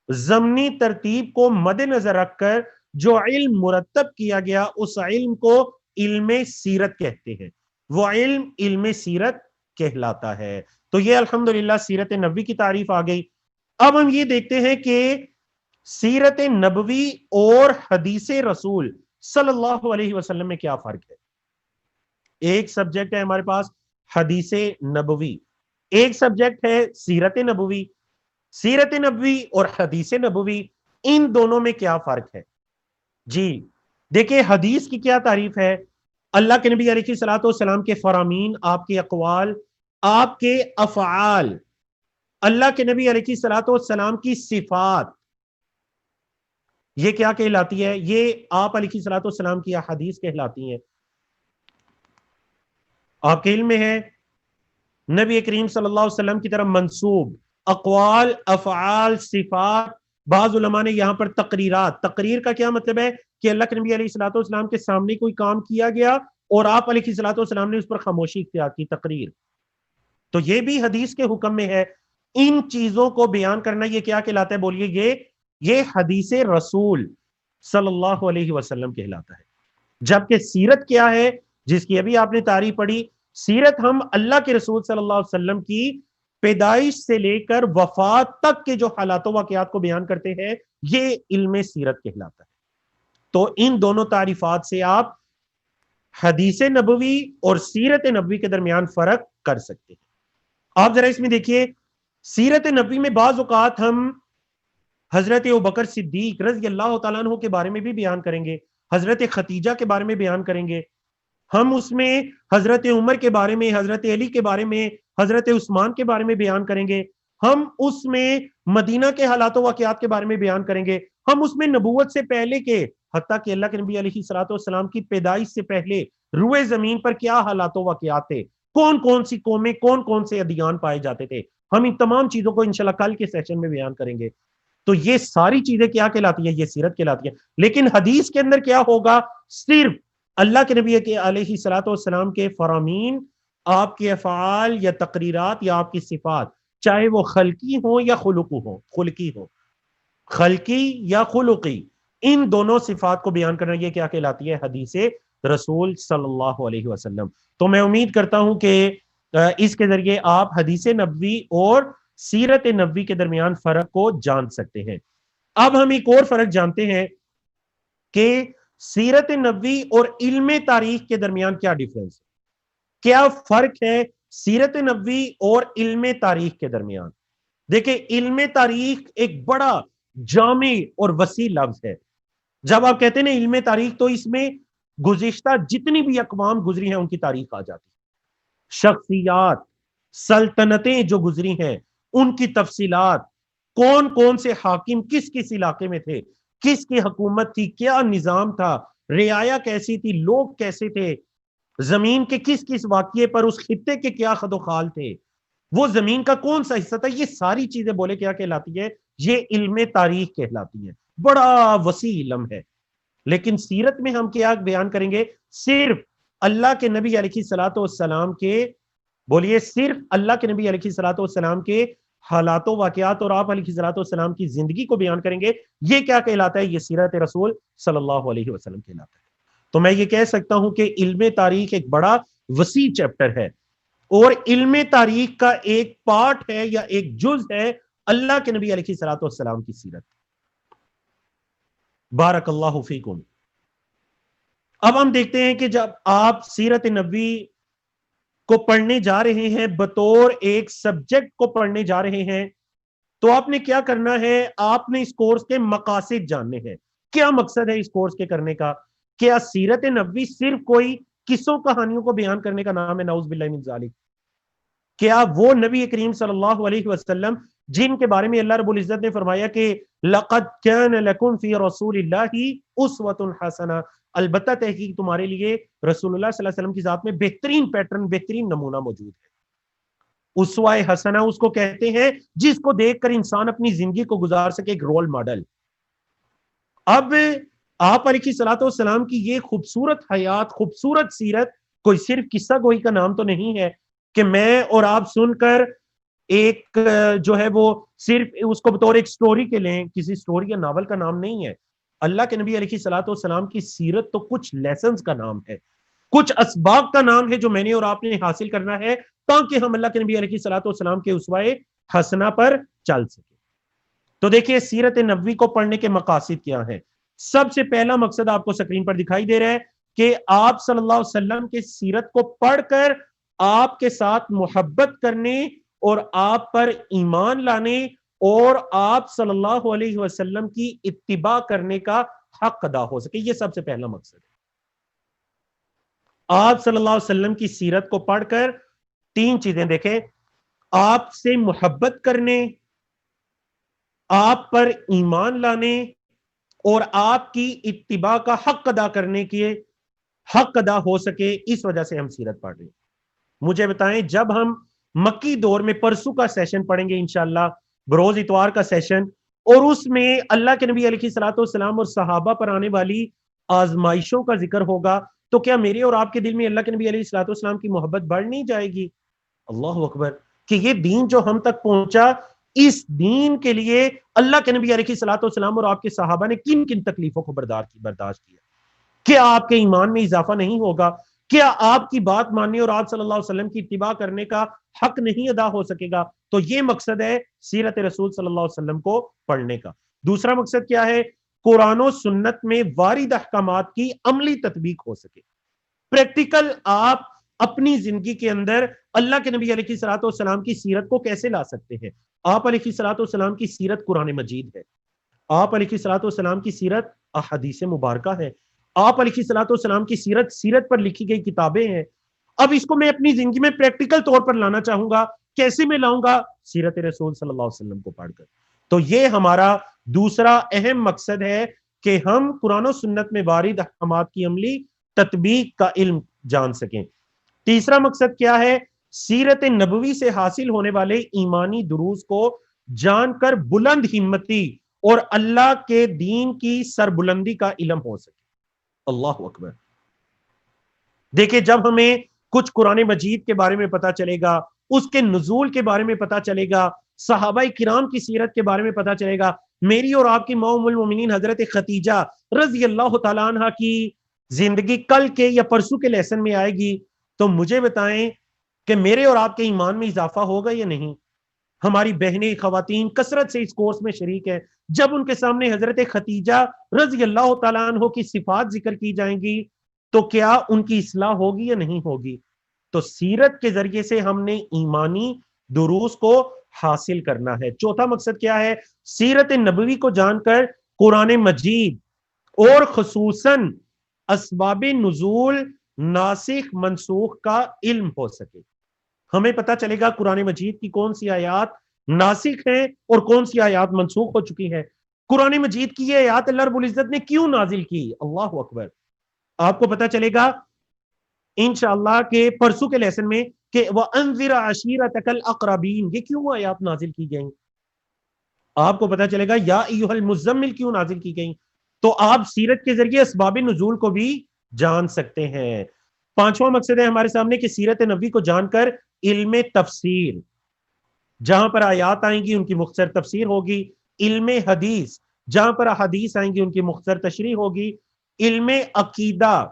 ضمنی ترتیب کو مد نظر رکھ کر جو علم مرتب کیا گیا, اس علم کو علم سیرت کہتے ہیں. وہ علم علم سیرت کہلاتا ہے. تو یہ الحمدللہ سیرت نبوی کی تعریف آ گئی. اب ہم یہ دیکھتے ہیں کہ سیرت نبوی اور حدیث رسول صلی اللہ علیہ وسلم میں کیا فرق ہے. ایک سبجیکٹ ہے ہمارے پاس حدیث نبوی, ایک سبجیکٹ ہے سیرت نبوی. سیرت نبوی اور حدیث نبوی, ان دونوں میں کیا فرق ہے؟ جی دیکھیں حدیث کی کیا تعریف ہے. اللہ کے نبی علیہ الصلوۃ والسلام کے فرامین, آپ کے اقوال, آپ کے افعال, اللہ کے نبی علیہ الصلوۃ والسلام کی صفات, یہ کیا کہلاتی ہے؟ یہ آپ علیہ الصلوۃ والسلام کی احادیث کہلاتی ہیں. آپ کے علم میں ہے نبی کریم صلی اللہ علیہ وسلم کی طرف منسوب اقوال, افعال, صفات. بعض علماء نے یہاں پر تقریرات, تقریر کا کیا مطلب ہے کہ اللہ کے نبی علیہ الصلوۃ والسلام کے سامنے کوئی کام کیا گیا اور آپ علیہ الصلوۃ والسلام نے اس پر خاموشی اختیار کی, تقریر. تو یہ بھی حدیث کے حکم میں ہے. ان چیزوں کو بیان کرنا یہ کیا کہلاتا ہے بولیے؟ یہ حدیث رسول صلی اللہ علیہ وسلم کہلاتا ہے. جبکہ سیرت کیا ہے؟ جس کی ابھی آپ نے تعریف پڑھی. سیرت ہم اللہ کے رسول صلی اللہ علیہ وسلم کی پیدائش سے لے کر وفات تک کے جو حالات و واقعات کو بیان کرتے ہیں یہ علم سیرت کہلاتا ہے. تو ان دونوں تعریفات سے آپ حدیث نبوی اور سیرت نبوی کے درمیان فرق کر سکتے ہیں. آپ ذرا اس میں دیکھیے, سیرت نبوی میں بعض اوقات ہم حضرت ابوبکر صدیق رضی اللہ تعالیٰ عنہ کے بارے میں بھی بیان کریں گے, حضرت ختیجہ کے بارے میں بیان کریں گے, ہم اس میں حضرت عمر کے بارے میں, حضرت علی کے بارے میں, حضرت عثمان کے بارے میں بیان کریں گے, ہم اس میں مدینہ کے حالات و واقعات کے بارے میں بیان کریں گے, ہم اس میں نبوت سے پہلے کے, حتیٰ کہ اللہ کے نبی علیہ الصلوۃ والسلام کی پیدائش سے پہلے روئے زمین پر کیا حالات و واقعات تھے, کون کون سی قومیں, کون کون سے ادیان پائے جاتے تھے, ہم ان تمام چیزوں کو انشاءاللہ کل کے سیشن میں بیان کریں گے. تو یہ ساری چیزیں کیا کہلاتی ہیں, یہ سیرت کہلاتی ہیں. لیکن حدیث کے اندر کیا ہوگا, صرف اللہ کے نبی کے علیہ الصلوۃ والسلام کے فرامین, آپ کے افعال یا تقریرات یا آپ کی صفات, چاہے وہ خلقی ہو یا خلقی ہو, خلقی یا خلقی, ان دونوں صفات کو بیان کرنا یہ کیا کہلاتی ہے, حدیث رسول صلی اللہ علیہ وسلم. تو میں امید کرتا ہوں کہ اس کے ذریعے آپ حدیث نبوی اور سیرت نبوی کے درمیان فرق کو جان سکتے ہیں. اب ہم ایک اور فرق جانتے ہیں کہ سیرت نبوی اور علم تاریخ کے درمیان کیا ڈیفرنس ہے, کیا فرق ہے سیرت نبوی اور علم تاریخ کے درمیان. دیکھیں, علم تاریخ ایک بڑا جامع اور وسیع لفظ ہے. جب آپ کہتے ہیں نا علم تاریخ, تو اس میں گزشتہ جتنی بھی اقوام گزری ہیں ان کی تاریخ آ جاتی ہے, شخصیات, سلطنتیں جو گزری ہیں ان کی تفصیلات, کون کون سے حاکم کس کس علاقے میں تھے, کس کی حکومت تھی, کیا نظام تھا, رعایا کیسی تھی, لوگ کیسے تھے, زمین کے کس کس واقعے پر اس خطے کے کیا خد و خال تھے, وہ زمین کا کون سا حصہ تھا, یہ ساری چیزیں بولے کیا کہلاتی ہے, یہ علم تاریخ کہلاتی ہے. بڑا وسیع علم ہے. لیکن سیرت میں ہم کیا بیان کریں گے, صرف اللہ کے نبی علیہ الصلوۃ والسلام کے, بولیے صرف اللہ کے نبی علیہ الصلوۃ والسلام کے حالات و واقعات اور آپ علیہ الصلوۃ والسلام کی زندگی کو بیان کریں گے. یہ کیا کہلاتا ہے, یہ سیرت رسول صلی اللہ علیہ وسلم کہلاتا ہے. تو میں یہ کہہ سکتا ہوں کہ علم تاریخ ایک بڑا وسیع چیپٹر ہے, اور علم تاریخ کا ایک پارٹ ہے یا ایک جز ہے اللہ کے نبی علیہ الصلوۃ والسلام کی سیرت. بارک اللہ فیکم. اب ہم دیکھتے ہیں کہ جب آپ سیرت نبوی کو پڑھنے جا رہے ہیں, بطور ایک سبجیکٹ کو پڑھنے جا رہے ہیں, تو آپ نے کیا کرنا ہے, آپ نے اس کورس کے مقاصد جاننے ہیں. کیا مقصد ہے اس کورس کے کرنے کا؟ کیا سیرت نبوی صرف کوئی قصوں کہانیوں کو بیان کرنے کا نام ہے؟ نعوذ باللہ من ذالک. کیا وہ نبی کریم صلی اللہ علیہ وسلم جن کے بارے میں اللہ رب العزت نے فرمایا کہ لقد كان لكم في رسول الله اسوة حسنہ, البتہ تحقیق تمہارے لیے رسول اللہ صلی اللہ علیہ وسلم کی ذات میں بہترین پیٹرن, بہترین نمونہ موجود ہے. اسوہ حسنہ اس کو کہتے ہیں جس کو دیکھ کر انسان اپنی زندگی کو گزار سکے, ایک رول ماڈل. اب آپ علیہ الصلوۃ والسلام کی یہ خوبصورت حیات, خوبصورت سیرت کوئی صرف قصہ گوئی کا نام تو نہیں ہے کہ میں اور آپ سن کر ایک جو ہے وہ صرف اس کو بطور ایک سٹوری کے لیں, کسی سٹوری یا ناول کا نام نہیں ہے. اللہ کے نبی علیہ الصلوۃ والسلام کی سیرت تو کچھ لیسنز کا نام ہے, کچھ اسباب کا نام ہے جو میں نے اور آپ نے حاصل کرنا ہے تاکہ ہم اللہ کے نبی علیہ الصلوۃ والسلام کے اسوہ حسنہ پر چل سکے. تو دیکھیے سیرت نبوی کو پڑھنے کے مقاصد کیا ہیں. سب سے پہلا مقصد آپ کو سکرین پر دکھائی دے رہا ہے کہ آپ صلی اللہ علیہ وسلم کے سیرت کو پڑھ کر آپ کے ساتھ محبت کرنے اور آپ پر ایمان لانے اور آپ صلی اللہ علیہ وسلم کی اتباع کرنے کا حق ادا ہو سکے. یہ سب سے پہلا مقصد ہے. آپ صلی اللہ علیہ وسلم کی سیرت کو پڑھ کر تین چیزیں دیکھیں, آپ سے محبت کرنے, آپ پر ایمان لانے اور آپ کی اتباع کا حق ادا کرنے کے حق ادا ہو سکے. اس وجہ سے ہم سیرت پڑھ رہے ہیں. مجھے بتائیں, جب ہم مکی دور میں پرسوں کا سیشن پڑھیں گے انشاءاللہ, بروز اتوار کا سیشن, اور اس میں اللہ کے نبی علیہ الصلوۃ والسلام اور صحابہ پر آنے والی آزمائشوں کا ذکر ہوگا, تو کیا میرے اور آپ کے دل میں اللہ کے نبی علیہ الصلوۃ والسلام کی محبت بڑھ نہیں جائے گی؟ اللہ اکبر. کہ یہ دین جو ہم تک پہنچا, اس دین کے لیے اللہ کے نبی علیہ الصلوۃ والسلام اور آپ کے صحابہ نے کن کن تکلیفوں کو برداشت کیا. کیا آپ کے ایمان میں اضافہ نہیں ہوگا؟ کیا آپ کی بات ماننے اور آپ صلی اللہ علیہ وسلم کی اتباع کرنے کا حق نہیں ادا ہو سکے گا؟ تو یہ مقصد ہے سیرت رسول صلی اللہ علیہ وسلم کو پڑھنے کا۔ دوسرا مقصد کیا ہے؟ قرآن و سنت میں وارد احکامات کی عملی تطبیق ہو سکے، پریکٹیکل آپ اپنی زندگی کے اندر اللہ کے نبی علیہ الصلوۃ والسلام کی سیرت کو کیسے لا سکتے ہیں۔ آپ علیہ الصلوۃ والسلام کی سیرت قرآن مجید ہے، آپ علیہ الصلوۃ والسلام کی سیرت احادیث مبارکہ ہے، آپ علیہ الصلوۃ والسلام کی سیرت پر لکھی گئی کتابیں ہیں۔ اب اس کو میں اپنی زندگی میں پریکٹیکل طور پر لانا چاہوں گا، کیسے میں لاؤں گا؟ سیرت رسول صلی اللہ علیہ وسلم کو پڑھ کر۔ تو یہ ہمارا دوسرا اہم مقصد ہے کہ ہم قرآن و سنت میں وارد احکامات کی عملی تطبیق کا علم جان سکیں۔ تیسرا مقصد کیا ہے؟ سیرت نبوی سے حاصل ہونے والے ایمانی دروس کو جان کر بلند ہمتی اور اللہ کے دین کی سربلندی کا علم ہو سکے۔ اللہ اکبر۔ دیکھیں، جب ہمیں کچھ قرآن مجید کے بارے میں پتا چلے گا، اس کے نزول کے بارے میں پتا چلے گا، صحابہ کرام کی سیرت کے بارے میں پتا چلے گا، میری اور آپ کی ام المومنین حضرت خدیجہ رضی اللہ تعالیٰ عنہ کی زندگی کل کے یا پرسوں کے لیسن میں آئے گی، تو مجھے بتائیں کہ میرے اور آپ کے ایمان میں اضافہ ہوگا یا نہیں؟ ہماری بہنیں خواتین کثرت سے اس کورس میں شریک ہیں، جب ان کے سامنے حضرت خدیجہ رضی اللہ تعالیٰ عنہ کی صفات ذکر کی جائیں گی تو کیا ان کی اصلاح ہوگی یا نہیں ہوگی؟ تو سیرت کے ذریعے سے ہم نے ایمانی دروس کو حاصل کرنا ہے۔ چوتھا مقصد کیا ہے؟ سیرت نبوی کو جان کر قرآن مجید اور خصوصاً اسباب نزول، ناسخ منسوخ کا علم ہو سکے۔ ہمیں پتہ چلے گا قرآن مجید کی کون سی آیات ناسخ ہیں اور کون سی آیات منسوخ ہو چکی ہیں۔ قرآن مجید کی یہ آیات اللہ رب العزت نے کیوں نازل کی؟ اللہ اکبر۔ آپ کو پتہ چلے گا انشاءاللہ کہ پرسوں کے لیسن میں کہ وَأَنذِرَ عَشِيرَتَكَ الْأَقْرَبِينَ یہ کیوں آیات نازل کی گئیں؟ آپ کو پتہ چلے گا یا ایھا المزمل کیوں نازل کی گئیں۔ تو آپ سیرت کے ذریعے اسباب نزول کو بھی جان سکتے ہیں۔ پانچواں مقصد ہے ہمارے سامنے کہ سیرت نبوی کو جان کر علم تفسیر، جہاں پر آیات آئیں گی ان کی مختصر تفسیر ہوگی۔ علم حدیث، جہاں پر احادیث آئیں گی ان کی مختصر تشریح ہوگی۔ علم عقیدہ،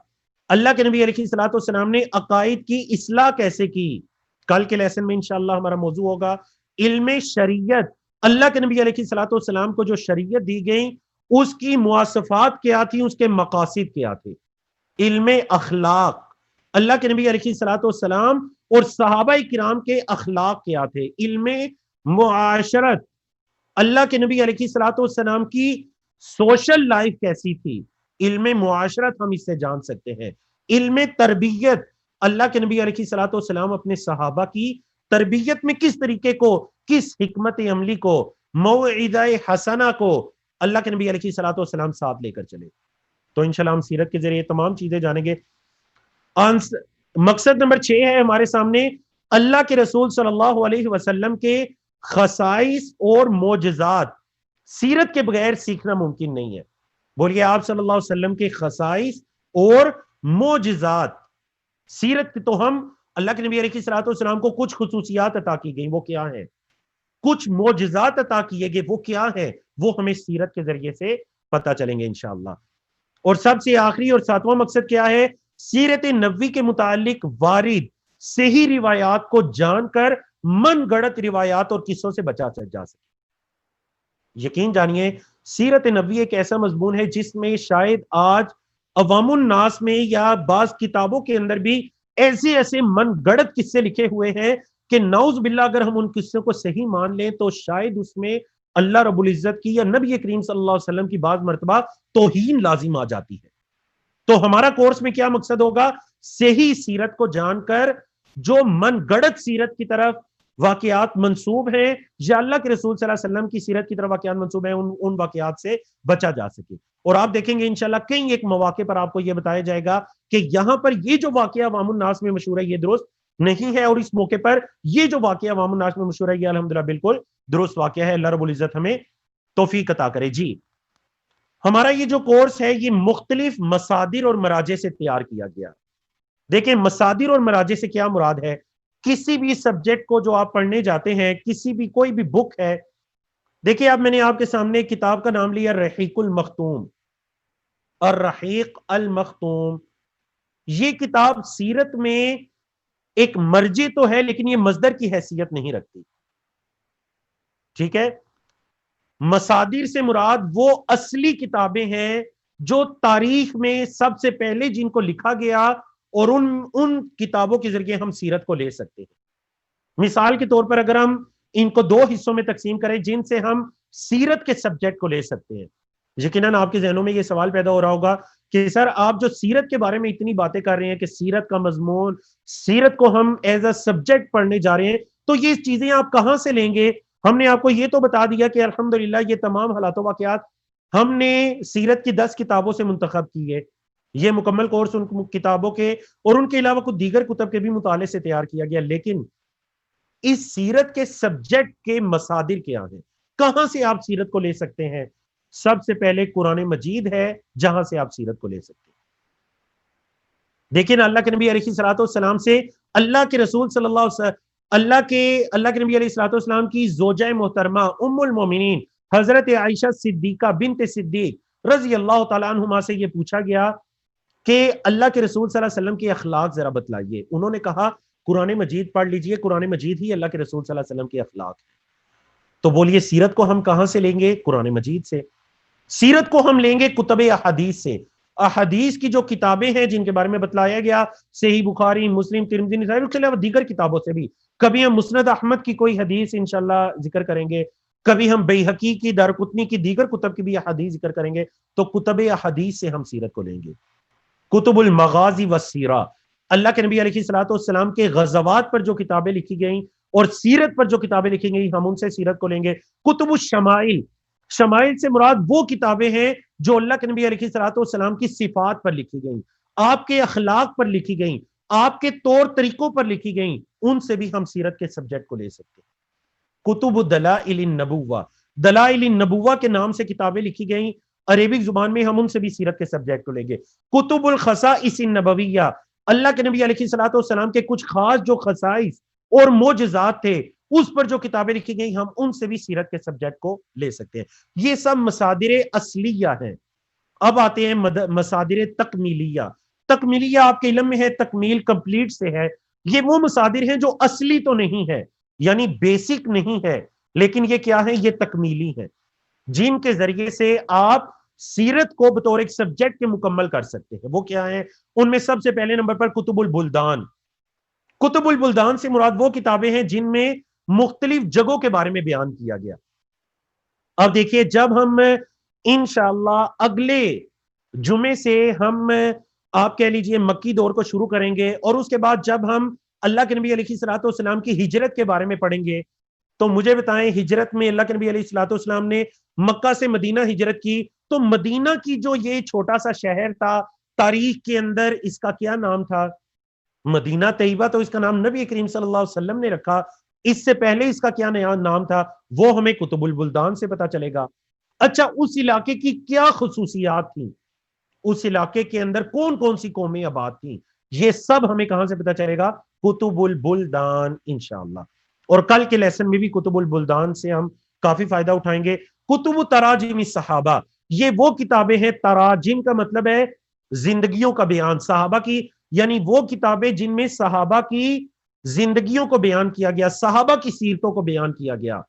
اللہ کے نبی علیہ الصلوۃ والسلام نے عقائد کی اصلاح کیسے کی، کل کے لیسن میں انشاءاللہ ہمارا موضوع ہوگا۔ علم شریعت، اللہ کے نبی علیہ الصلوۃ والسلام کو جو شریعت دی گئی اس کی مواصفات کیا تھی، اس کے مقاصد کیا تھے۔ علم اخلاق، اللہ کے نبی علیہ الصلوۃ والسلام اور صحابہ کرام کے اخلاق کیا تھے۔ علم معاشرت، اللہ کے نبی علیہ الصلوۃ والسلام کی سوشل لائف کیسی تھی، علم معاشرت ہم اس سے جان سکتے ہیں۔ علم تربیت، اللہ کے نبی علیہ الصلوۃ والسلام اپنے صحابہ کی تربیت میں کس طریقے کو، کس حکمت عملی کو، موعظہ حسنہ کو اللہ کے نبی علیہ الصلوۃ والسلام ساتھ لے کر چلے۔ تو انشاءاللہ ہم سیرت کے ذریعے تمام چیزیں جانیں گے۔ مقصد نمبر 6 ہے ہمارے سامنے اللہ کے رسول صلی اللہ علیہ وسلم کے خصائص اور معجزات، سیرت کے بغیر سیکھنا ممکن نہیں ہے۔ بولیے آپ صلی اللہ علیہ وسلم کے خصائص اور معجزات، سیرت تو ہم اللہ کے نبی علیہ الصلوۃ والسلام کو کچھ خصوصیات عطا کی گئی، وہ کیا ہیں؟ کچھ معجزات عطا کیے گئے، وہ کیا ہیں؟ وہ ہمیں سیرت کے ذریعے سے پتہ چلیں گے انشاءاللہ۔ اور سب سے آخری اور ساتواں مقصد کیا ہے؟ سیرت نبوی کے متعلق وارد صحیح روایات کو جان کر من گڑت روایات اور قصوں سے بچا جا سکے۔ یقین جانیے سیرت نبوی ایک ایسا مضمون ہے جس میں شاید آج عوام الناس میں یا بعض کتابوں کے اندر بھی ایسے من گڑت قصے لکھے ہوئے ہیں کہ نعوذ باللہ اگر ہم ان قصوں کو صحیح مان لیں تو شاید اس میں اللہ رب العزت کی یا نبی کریم صلی اللہ علیہ وسلم کی بعض مرتبہ توہین لازم آ جاتی ہے۔ تو ہمارا کورس میں کیا مقصد ہوگا؟ صحیح سیرت کو جان کر جو من گڑت سیرت کی طرف واقعات منسوب ہیں یا اللہ کے رسول صلی اللہ علیہ وسلم کی سیرت کی طرف واقعات منسوب ہیں ان واقعات سے بچا جا سکے۔ اور آپ دیکھیں گے انشاءاللہ کئی ایک مواقع پر آپ کو یہ بتایا جائے گا کہ یہاں پر یہ جو واقعہ عوام الناس میں مشہور ہے یہ درست نہیں ہے، اور اس موقع پر یہ جو واقعہ عوام الناس میں مشہور ہے یہ الحمدللہ بالکل درست واقعہ ہے۔ اللہ رب العزت ہمیں توفیق عطا کرے۔ جی، ہمارا یہ جو کورس ہے یہ مختلف مصادر اور مراجع سے تیار کیا گیا۔ دیکھیں مصادر اور مراجع سے کیا مراد ہے؟ کسی بھی سبجیکٹ کو جو آپ پڑھنے جاتے ہیں، کسی بھی کوئی بھی بک ہے، دیکھیں اب میں نے آپ کے سامنے کتاب کا نام لیا رحیق المختوم، الرحیق المختوم، یہ کتاب سیرت میں ایک مرجع تو ہے لیکن یہ مصدر کی حیثیت نہیں رکھتی. ٹھیک ہے، مصادر سے مراد وہ اصلی کتابیں ہیں جو تاریخ میں سب سے پہلے جن کو لکھا گیا، اور ان کتابوں کے ذریعے ہم سیرت کو لے سکتے ہیں. مثال کے طور پر اگر ہم ان کو دو حصوں میں تقسیم کریں جن سے ہم سیرت کے سبجیکٹ کو لے سکتے ہیں. یقیناً آپ کے ذہنوں میں یہ سوال پیدا ہو رہا ہوگا کہ سر آپ جو سیرت کے بارے میں اتنی باتیں کر رہے ہیں کہ سیرت کا مضمون، سیرت کو ہم ایز اے سبجیکٹ پڑھنے جا رہے ہیں، تو یہ چیزیں آپ کہاں سے لیں گے؟ ہم نے آپ کو یہ تو بتا دیا کہ الحمدللہ یہ تمام حالات و واقعات ہم نے سیرت کی 10 کتابوں سے منتخب کی ہے. یہ مکمل کورس ان کتابوں کے اور ان کے علاوہ کچھ دیگر کتب کے بھی مطالعے سے تیار کیا گیا. لیکن اس سیرت کے سبجیکٹ کے مصادر کیا ہیں؟ کہاں سے آپ سیرت کو لے سکتے ہیں؟ سب سے پہلے قرآن مجید ہے جہاں سے آپ سیرت کو لے سکتے ہیں. دیکھیں اللہ کے نبی علیہ الصلوۃ والسلام سے اللہ کے رسول صلی اللہ علیہ وسلم اللہ کے نبی علیہ الصلوۃ والسلام کی زوجہ محترمہ ام المومنین حضرت عائشہ صدیقہ بنت صدیق رضی اللہ تعالیٰ عنہما سے یہ پوچھا گیا کہ اللہ کے رسول صلی اللہ علیہ وسلم کے اخلاق ذرا بتلائیے. انہوں نے کہا قرآن مجید پڑھ لیجئے، قرآن مجید ہی اللہ کے رسول صلی اللہ علیہ وسلم کے اخلاق ہے. تو بولیے سیرت کو ہم کہاں سے لیں گے؟ قرآن مجید سے. سیرت کو ہم لیں گے کتب احادیث سے. احادیث کی جو کتابیں ہیں جن کے بارے میں بتلایا گیا، صحیح بخاری، مسلم، ترمذی، نسائی، اس کے علاوہ دیگر کتابوں سے بھی. کبھی ہم مسند احمد کی کوئی حدیث انشاءاللہ ذکر کریں گے، کبھی ہم بیہقی کی، دارقطنی کی، دیگر کتب کی بھی احادیث ذکر کریں گے. تو کتب احادیث سے ہم سیرت کو لیں گے. کتب المغازی والسیرہ، اللہ کے نبی علیہ الصلوۃ والسلام کے غزوات پر جو کتابیں لکھی گئیں اور سیرت پر جو کتابیں لکھی گئی ہم ان سے سیرت کو لیں گے. کتب الشمائل، شمائل سے مراد وہ کتابیں ہیں جو اللہ کے نبی علیہ الصلوۃ والسلام کی صفات پر لکھی گئیں، آپ کے اخلاق پر لکھی گئیں، آپ کے طور طریقوں پر لکھی گئیں. ان سے بھی ہم سیرت کے سبجیکٹ کو لے سکتے ہیں. کتب دلائل النبوہ، دلائل النبوہ کے نام سے کتابیں لکھی گئیں عربک زبان میں، ہم ان سے بھی سیرت کے سبجیکٹ کو لیں گے. کتب الخصائص النبویہ، اللہ کے نبی علیہ الصلوۃ والسلام کے کچھ خاص جو خصائص اور معجزات تھے اس پر جو کتابیں لکھی گئی ہم ان سے بھی سیرت کے سبجیکٹ کو لے سکتے ہیں. یہ سب مصادر اصلیہ ہیں. اب آتے ہیں مصادر تکمیلیہ. تکمیلیہ آپ کے علم میں ہے، تکمیل کمپلیٹ سے ہے. یہ وہ مصادر ہیں جو اصلی تو نہیں ہے، یعنی بیسک نہیں ہے، لیکن یہ کیا ہے؟ یہ تکمیلی ہے، جن کے ذریعے سے آپ سیرت کو بطور ایک سبجیکٹ کے مکمل کر سکتے ہیں. وہ کیا ہے؟ ان میں سب سے پہلے نمبر پر کتب البلدان. کتب البلدان سے مراد وہ کتابیں ہیں جن میں مختلف جگہوں کے بارے میں بیان کیا گیا. اب دیکھیے جب ہم انشاءاللہ اگلے جمعے سے ہم آپ کہہ لیجئے مکی دور کو شروع کریں گے، اور اس کے بعد جب ہم اللہ کے نبی علیہ الصلوۃ والسلام کی ہجرت کے بارے میں پڑھیں گے، تو مجھے بتائیں ہجرت میں اللہ کے نبی علیہ الصلوۃ والسلام نے مکہ سے مدینہ ہجرت کی، تو مدینہ کی جو یہ چھوٹا سا شہر تھا تاریخ کے اندر اس کا کیا نام تھا؟ مدینہ طیبہ. تو اس کا نام نبی کریم صلی اللہ علیہ وسلم نے رکھا. اس سے پہلے اس کا کیا نام تھا وہ ہمیں کتب البلدان سے پتا چلے گا. اچھا اس علاقے کی کیا خصوصیات تھیں، اس علاقے کے اندر کون کون سی قومیں آباد تھیں، یہ سب ہمیں کہاں سے پتا چلے گا؟ کتب البلدان انشاءاللہ. اور کل کے لیسن میں بھی کتب البلدان سے ہم کافی فائدہ اٹھائیں گے. کتب تراجم صحابہ، یہ وہ کتابیں ہیں، تراجم کا مطلب ہے زندگیوں کا بیان، صحابہ کی، یعنی وہ کتابیں جن میں صحابہ کی زندگیوں کو بیان کیا گیا، صحابہ کی سیرتوں کو بیان کیا گیا.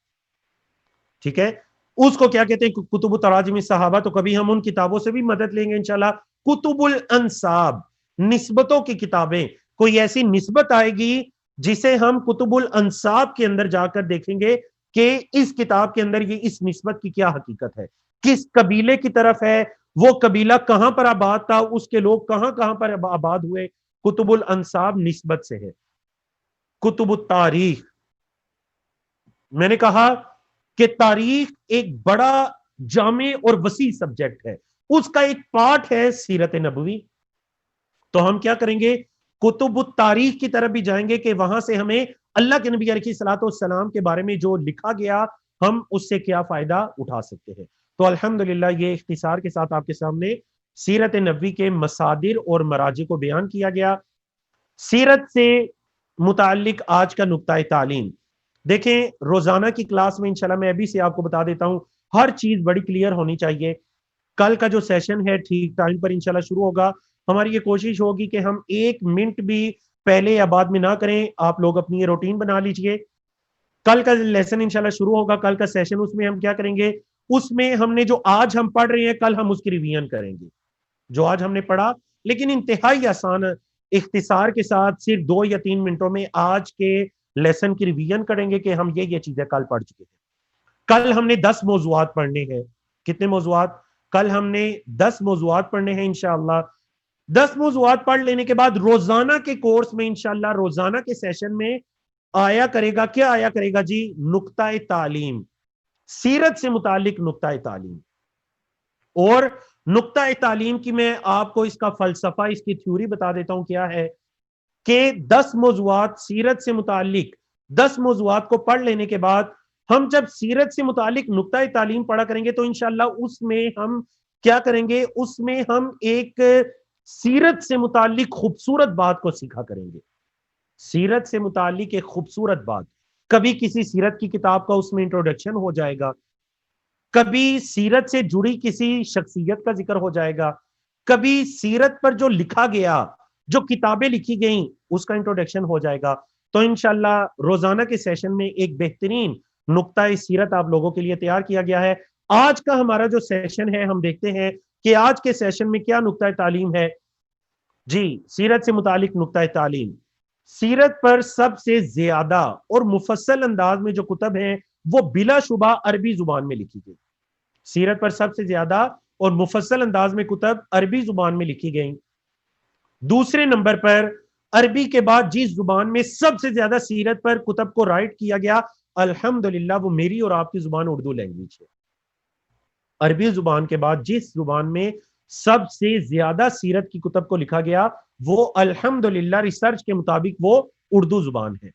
ٹھیک ہے، اس کو کیا کہتے ہیں؟ کتب تراجم صحابہ. تو کبھی ہم ان کتابوں سے بھی مدد لیں گے انشاءاللہ. کتب الانساب، نسبتوں کی کتابیں. کوئی ایسی نسبت آئے گی جسے ہم کتب الانساب کے اندر جا کر دیکھیں گے کہ اس کتاب کے اندر یہ اس نسبت کی کیا حقیقت ہے، کس قبیلے کی طرف ہے، وہ قبیلہ کہاں پر آباد تھا، اس کے لوگ کہاں کہاں پر آباد ہوئے. کتب الانساب نسبت سے ہے. کتب التاریخ، میں نے کہا کہ تاریخ ایک بڑا جامع اور وسیع سبجیکٹ ہے، اس کا ایک پارٹ ہے سیرت نبوی. تو ہم کیا کریں گے؟ کتب التاریخ کی طرف بھی جائیں گے کہ وہاں سے ہمیں اللہ کے نبی علیہ الصلوۃ والسلام کے بارے میں جو لکھا گیا ہم اس سے کیا فائدہ اٹھا سکتے ہیں. تو الحمدللہ یہ اختصار کے ساتھ آپ کے سامنے سیرت نبوی کے مصادر اور مراجع کو بیان کیا گیا. سیرت سے متعلق آج کا نقطہ تعلیم دیکھیں. روزانہ کی کلاس میں انشاءاللہ میں ابھی سے آپ کو بتا دیتا ہوں ہر چیز بڑی کلیئر ہونی چاہیے. کل کا جو سیشن ہے ٹھیک ٹائم پر انشاءاللہ شروع ہوگا. ہماری یہ کوشش ہوگی کہ ہم 1 منٹ بھی پہلے یا بعد میں نہ کریں. آپ لوگ اپنی یہ روٹین بنا لیجئے. کل کا لیسن انشاءاللہ شروع ہوگا, کل کا سیشن, اس میں ہم کیا کریں گے, اس میں ہم نے جو آج ہم پڑھ رہے ہیں کل ہم اس کی ریویژن کریں گے جو آج ہم نے پڑھا, لیکن انتہائی آسان اختصار کے ساتھ صرف 2 یا 3 منٹوں میں آج کے لیسن کی ریویژن کریں گے کہ ہم یہ چیزیں کل پڑھ چکے ہیں. کل ہم نے 10 موضوعات پڑھنے ہیں. کتنے موضوعات؟ کل ہم نے 10 موضوعات پڑھنے ہیں انشاءاللہ. 10 موضوعات پڑھ لینے کے بعد روزانہ کے کورس میں انشاءاللہ روزانہ کے سیشن میں آیا کرے گا, کیا آیا کرے گا جی؟ نقطہ تعلیم, سیرت سے متعلق نقطہ تعلیم. اور نقطہ تعلیم کی میں آپ کو اس کا فلسفہ, اس کی تھیوری بتا دیتا ہوں کیا ہے کہ 10 موضوعات سیرت سے متعلق 10 موضوعات کو پڑھ لینے کے بعد ہم جب سیرت سے متعلق نقطہ تعلیم پڑھا کریں گے تو انشاءاللہ اس میں ہم کیا کریں گے, اس میں ہم ایک سیرت سے متعلق خوبصورت بات کو سیکھا کریں گے. سیرت سے متعلق ایک خوبصورت بات, کبھی کسی سیرت کی کتاب کا اس میں انٹروڈکشن ہو جائے گا, کبھی سیرت سے جڑی کسی شخصیت کا ذکر ہو جائے گا, کبھی سیرت پر جو لکھا گیا, جو کتابیں لکھی گئیں اس کا انٹروڈکشن ہو جائے گا. تو انشاءاللہ روزانہ کے سیشن میں ایک بہترین نقطہ سیرت آپ لوگوں کے لیے تیار کیا گیا ہے. آج کا ہمارا جو سیشن ہے ہم دیکھتے ہیں کہ آج کے سیشن میں کیا نقطہ تعلیم ہے جی. سیرت سے متعلق نقطہ تعلیم, سیرت پر سب سے زیادہ اور مفصل انداز میں جو کتب ہیں وہ بلا شبہ عربی زبان میں لکھی گئی. سیرت پر سب سے زیادہ اور مفصل انداز میں کتب عربی زبان میں لکھی گئیں. دوسرے نمبر پر عربی کے بعد جس زبان میں سب سے زیادہ سیرت پر کتب کو رائٹ کیا گیا الحمدللہ وہ میری اور آپ کی زبان اردو لینگویج ہے. عربی زبان کے بعد جس زبان میں سب سے زیادہ سیرت کی کتب کو لکھا گیا وہ الحمدللہ ریسرچ کے مطابق وہ اردو زبان ہے.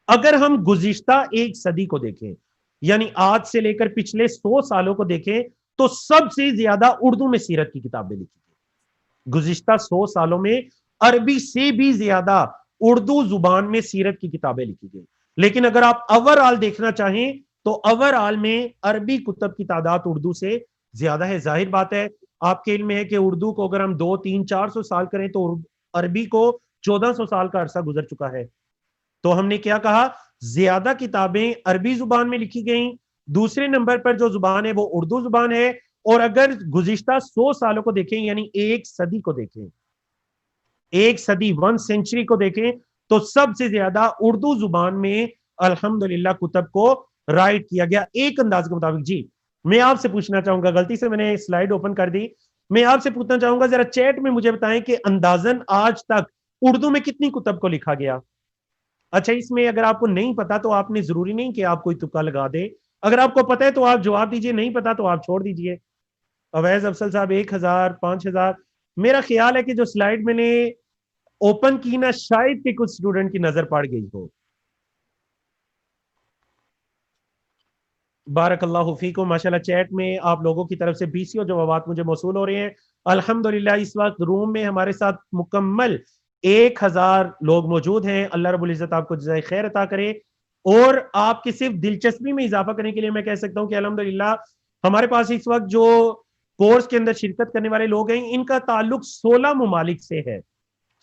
اگر ہم گزشتہ 1 صدی کو دیکھیں, یعنی آج سے لے کر پچھلے 100 سالوں کو دیکھیں تو سب سے زیادہ اردو میں سیرت کی کتابیں لکھی گئی. گزشتہ 100 سالوں میں عربی سے بھی زیادہ اردو زبان میں سیرت کی کتابیں لکھی گئی. لیکن اگر آپ اوور آل دیکھنا چاہیں تو اوور آل میں عربی کتب کی تعداد اردو سے زیادہ ہے. ظاہر بات ہے, آپ کے علم میں ہے کہ اردو کو اگر ہم 200, 300, 400 سال کریں تو عربی کو 1400 سال کا عرصہ گزر چکا ہے. تو ہم نے کیا کہا, زیادہ کتابیں عربی زبان میں لکھی گئیں. دوسرے نمبر پر جو زبان ہے وہ اردو زبان ہے. اور اگر گزشتہ 100 سالوں کو دیکھیں, یعنی 1 صدی کو دیکھیں, 1 صدی 1 سینچری کو دیکھیں تو سب سے زیادہ اردو زبان میں الحمدللہ کتب کو رائٹ کیا گیا ایک انداز کے مطابق. جی میں آپ سے پوچھنا چاہوں گا, غلطی سے میں نے سلائیڈ اوپن کر دی, میں آپ سے پوچھنا چاہوں گا ذرا چیٹ میں مجھے بتائیں کہ اندازاً آج تک اردو میں کتنی کتب کو لکھا گیا. اچھا اس میں اگر آپ کو نہیں پتا تو آپ نے ضروری نہیں کہ آپ کوئی تکا لگا دے, اگر آپ کو پتا ہے تو آپ جواب دیجئے, نہیں پتا تو آپ چھوڑ دیجئے. اویس افضل صاحب 1000, 5000, میرا خیال ہے کہ جو سلائیڈ میں نے اوپن کی نا شاید کہ کچھ اسٹوڈنٹ کی نظر پڑ گئی ہو. بارک اللہ فیکم. ماشاءاللہ چیٹ میں آپ لوگوں کی طرف سے 20 جوابات مجھے موصول ہو رہے ہیں الحمدللہ. اس وقت روم میں ہمارے ساتھ مکمل 1000 لوگ موجود ہیں. اللہ رب العزت آپ کو جزائے خیر عطا کرے. اور آپ کی صرف دلچسپی میں اضافہ کرنے کے لیے میں کہہ سکتا ہوں کہ الحمدللہ ہمارے پاس اس وقت جو کورس کے اندر شرکت کرنے والے لوگ ہیں ان کا تعلق 16 ممالک سے ہے.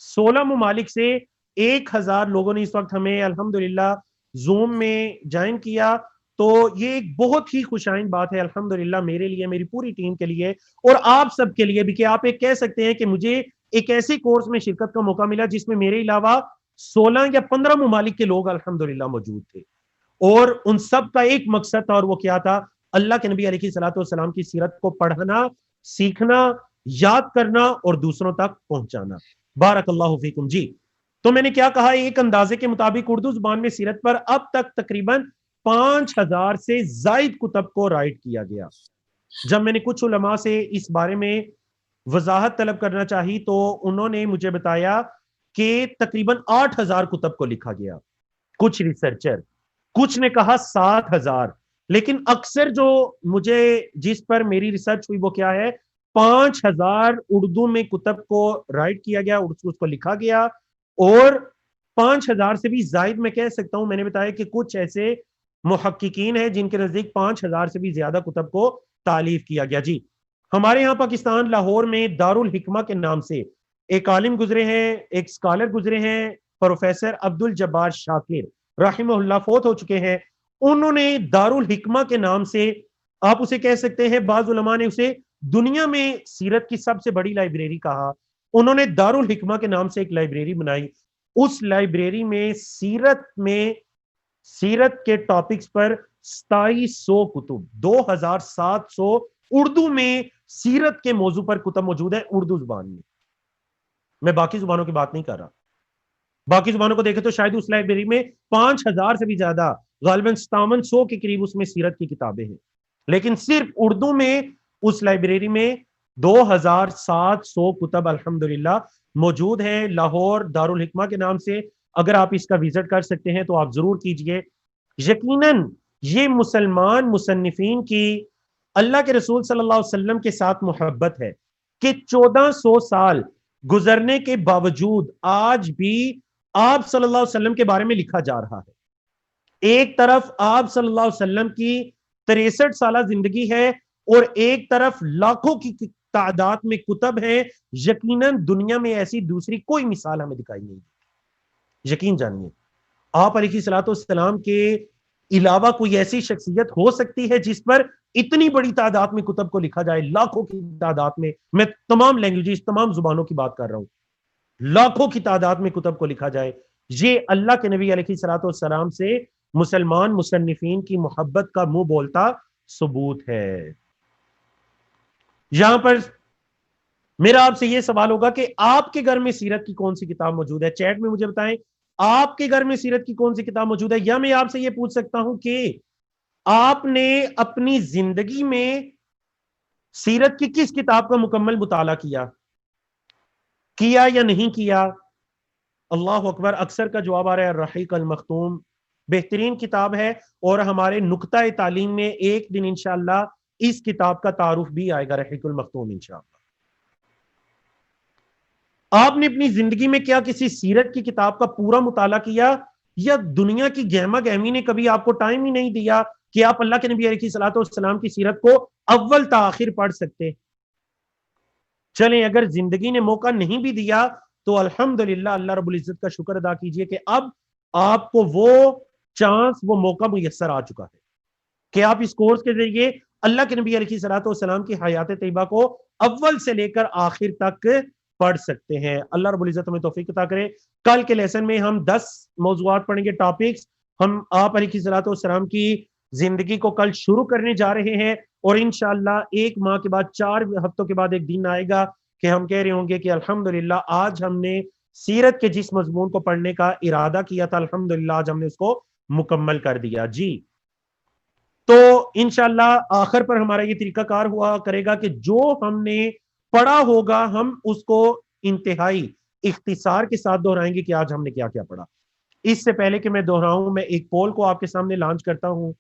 16 ممالک سے 1000 لوگوں نے اس وقت ہمیں الحمدللہ زوم میں جوائن کیا. تو یہ ایک بہت ہی خوشائن بات ہے الحمدللہ میرے لیے, میری پوری ٹیم کے لیے اور آپ سب کے لیے بھی کہ آپ ایک کہہ سکتے ہیں کہ مجھے ایک ایسے کورس میں شرکت کا موقع ملا جس میں میرے علاوہ 16 یا 15 ممالک کے لوگ الحمدللہ موجود تھے. اور ان سب کا ایک مقصد تھا اور وہ کیا تھا, اللہ کے نبی علیہ الصلوۃ والسلام کی سیرت کو پڑھنا, سیکھنا, یاد کرنا اور دوسروں تک پہنچانا. بارک اللہ فیکم. جی تو میں نے کیا کہا, ایک اندازے کے مطابق اردو زبان میں سیرت پر اب تک تقریباً 5000 سے زائد کتب کو رائٹ کیا گیا. جب میں نے کچھ علماء سے اس بارے میں وضاحت طلب کرنا چاہی تو انہوں نے مجھے بتایا کہ تقریباً 8000 کتب کو لکھا گیا. کچھ ریسرچر, کچھ نے کہا 7000, لیکن اکثر جو مجھے جس پر میری ریسرچ ہوئی وہ کیا ہے, 5000 اردو میں کتب کو رائٹ کیا گیا, اس کو لکھا گیا. اور 5000 سے بھی زائد میں کہہ سکتا ہوں, میں نے بتایا کہ کچھ ایسے محققین ہیں جن کے نزدیک 5000 سے بھی زیادہ کتب کو تالیف کیا گیا. جی ہمارے یہاں پاکستان لاہور میں دارالحکمہ کے نام سے ایک عالم گزرے ہیں، ایک اسکالر گزرے ہیں، پروفیسر عبد الجبار شاکر رحمہ اللہ، فوت ہو چکے ہیں. انہوں نے دارالحکمہ کے نام سے، آپ اسے کہہ سکتے ہیں، بعض علماء نے اسے دنیا میں سیرت کی سب سے بڑی لائبریری کہا. انہوں نے دارالحکمہ کے نام سے ایک لائبریری بنائی. اس لائبریری میں سیرت کے ٹاپکس پر 2700 کتب، 2700 اردو میں سیرت کے موضوع پر کتب موجود ہے، اردو زبان میں. میں باقی زبانوں کی بات نہیں کر رہا. باقی زبانوں کو دیکھیں تو شاید اس لائبریری میں 5000 سے بھی زیادہ، غالباً 5700 کے قریب اس میں سیرت کی کتابیں ہیں. لیکن صرف اردو میں اس لائبریری میں 2700 کتب الحمدللہ موجود ہیں. لاہور دارالحکمہ کے نام سے اگر آپ اس کا وزٹ کر سکتے ہیں تو آپ ضرور کیجئے. یقیناً یہ مسلمان مصنفین کی اللہ کے رسول صلی اللہ علیہ وسلم کے ساتھ محبت ہے کہ 1400 سال گزرنے کے باوجود آج بھی آپ صلی اللہ علیہ وسلم کے بارے میں لکھا جا رہا ہے. ایک طرف آپ صلی اللہ علیہ وسلم کی 63 سالہ زندگی ہے اور ایک طرف لاکھوں کی تعداد میں کتب ہیں. یقیناً دنیا میں ایسی دوسری کوئی مثال ہمیں دکھائی نہیں. یقین جانیے آپ علیہ الصلوۃ والسلام کے علاوہ کوئی ایسی شخصیت ہو سکتی ہے جس پر اتنی بڑی تعداد میں کتب کو لکھا جائے، لاکھوں کی تعداد میں. میں تمام لینگویجز، تمام زبانوں کی بات کر رہا ہوں. لاکھوں کی تعداد میں کتب کو لکھا جائے. یہ اللہ کے نبی علیہ الصلوۃ والسلام سے مسلمان مصنفین کی محبت کا منہ بولتا ثبوت ہے. یہاں پر میرا آپ سے یہ سوال ہوگا کہ آپ کے گھر میں سیرت کی کون سی کتاب موجود ہے؟ چیٹ میں مجھے بتائیں آپ کے گھر میں سیرت کی کون سی کتاب موجود ہے. یا میں آپ سے یہ پوچھ سکتا ہوں کہ آپ نے اپنی زندگی میں سیرت کی کس کتاب کا مکمل مطالعہ کیا یا نہیں کیا؟ اللہ اکبر. اکثر کا جواب آ رہا ہے الرحیق المختوم بہترین کتاب ہے، اور ہمارے نقطۂ تعلیم میں ایک دن انشاءاللہ اس کتاب کا تعارف بھی آئے گا، رحیق المختوم انشاءاللہ. آپ نے اپنی زندگی میں کیا کسی سیرت کی کتاب کا پورا مطالعہ کیا، یا دنیا کی گہما گہمی نے کبھی آپ کو ٹائم ہی نہیں دیا کہ آپ اللہ کے نبی علیہ الصلوۃ والسلام کی سیرت کو اول تا آخر پڑھ سکتے؟ چلیں اگر زندگی نے موقع نہیں بھی دیا تو الحمدللہ اللہ رب العزت کا شکر ادا کیجئے کہ اب آپ کو وہ چانس، وہ موقع میسر آ چکا ہے کہ آپ اس کورس کے ذریعے اللہ کے نبی علیہ الصلوۃ والسلام کی حیات طیبہ کو اول سے لے کر آخر تک پڑھ سکتے ہیں. اللہ رب العزت ہمیں توفیق عطا کرے. کل کے لیسن میں ہم 10 موضوعات پڑھیں گے، ٹاپکس. ہم آپ علیہ الصلوۃ والسلام کی زندگی کو کل شروع کرنے جا رہے ہیں، اور انشاءاللہ 1 ماہ کے بعد، 4 ہفتوں کے بعد ایک دن آئے گا کہ ہم کہہ رہے ہوں گے کہ الحمدللہ آج ہم نے سیرت کے جس مضمون کو پڑھنے کا ارادہ کیا تھا الحمدللہ آج ہم نے اس کو مکمل کر دیا. جی تو انشاءاللہ آخر پر ہمارا یہ طریقہ کار ہوا کرے گا کہ جو ہم نے پڑھا ہوگا ہم اس کو انتہائی اختصار کے ساتھ دہرائیں گے کہ آج ہم نے کیا کیا پڑھا. اس سے پہلے کہ میں دہراؤں، میں ایک پول کو آپ کے سامنے لانچ کرتا ہوں.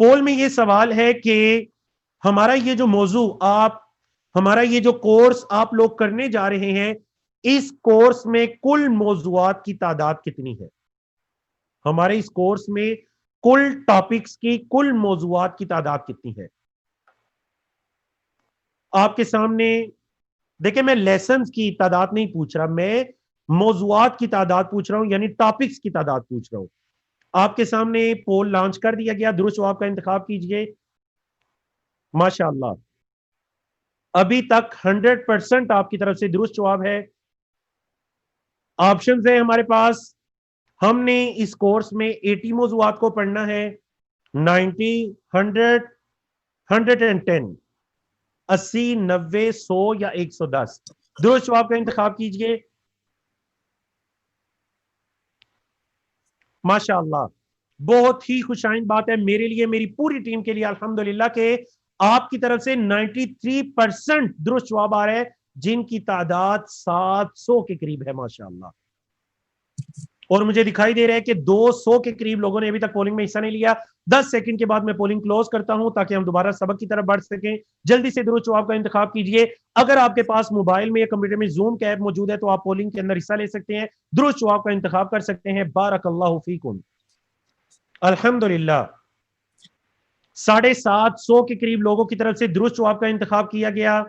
پول میں یہ سوال ہے کہ ہمارا یہ جو موضوع، ہمارا یہ جو کورس آپ لوگ کرنے جا رہے ہیں، اس کورس میں کل موضوعات کی تعداد کتنی ہے؟ ہمارے اس کورس میں کل ٹاپکس کی، کل موضوعات کی تعداد کتنی ہے؟ آپ کے سامنے دیکھیں، میں لیسنز کی تعداد نہیں پوچھ رہا، میں موضوعات کی تعداد پوچھ رہا ہوں، یعنی ٹاپکس کی تعداد پوچھ رہا ہوں. آپ کے سامنے پول لانچ کر دیا گیا، درست جواب کا انتخاب کیجئے. ماشاءاللہ ابھی تک 100% آپ کی طرف سے درست جواب ہے. آپشنز ہیں ہمارے پاس. ہم نے اس کورس میں 80 موضوعات کو پڑھنا ہے، 90، 100، 110، 80، 90، 100 یا 110. درست جواب کا انتخاب کیجئے. ماشاءاللہ بہت ہی خوشائند بات ہے میرے لیے، میری پوری ٹیم کے لیے الحمدللہ کہ آپ کی طرف سے 93% درست جواب آ رہا ہے، جن کی تعداد 700 کے قریب ہے ماشاءاللہ. اور مجھے دکھائی دے رہا ہے کہ 200 کے قریب لوگوں نے ابھی تک پولنگ میں حصہ نہیں لیا. 10 سیکنڈ کے بعد میں پولنگ کلوز کرتا ہوں تاکہ ہم دوبارہ سبق کی طرف بڑھ سکیں. جلدی سے درست جواب کا انتخاب کیجئے. اگر آپ کے پاس موبائل میں یا کمپیوٹر میں زوم کا ایپ موجود ہے تو آپ پولنگ کے اندر حصہ لے سکتے ہیں، درست جواب کا انتخاب کر سکتے ہیں. بارک اللہ فیکم. الحمدللہ 750 کے قریب لوگوں کی طرف سے درست جواب کا انتخاب کیا گیا.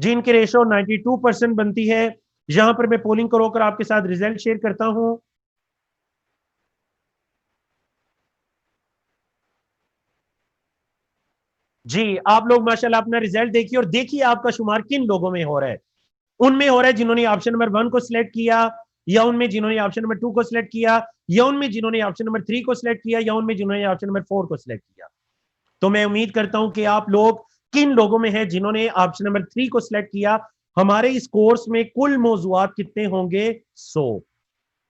جن کی ریشو 92% بنتی ہے. یہاں پر میں پولنگ کرو کر آپ کے ساتھ ریزلٹ شیئر کرتا ہوں. جی آپ لوگ ماشاءاللہ اپنا ریزلٹ دیکھیے اور دیکھیے آپ کا شمار کن لوگوں میں ہو رہا ہے. ان میں ہو رہا ہے جنہوں نے آپشن نمبر 1 کو سلیکٹ کیا, یا ان میں جنہوں نے آپشن نمبر 2 کو سلیکٹ کیا, یا ان میں جنہوں نے آپشن نمبر 3 کو سلیکٹ کیا, یا ان میں جنہوں نے آپشن نمبر 4 کو سلیکٹ کیا. تو میں امید کرتا ہوں کہ آپ لوگ کن لوگوں میں ہیں جنہوں نے آپشن نمبر 3 کو سلیکٹ کیا. ہمارے اس کورس میں کل موضوعات کتنے ہوں گے؟ 100.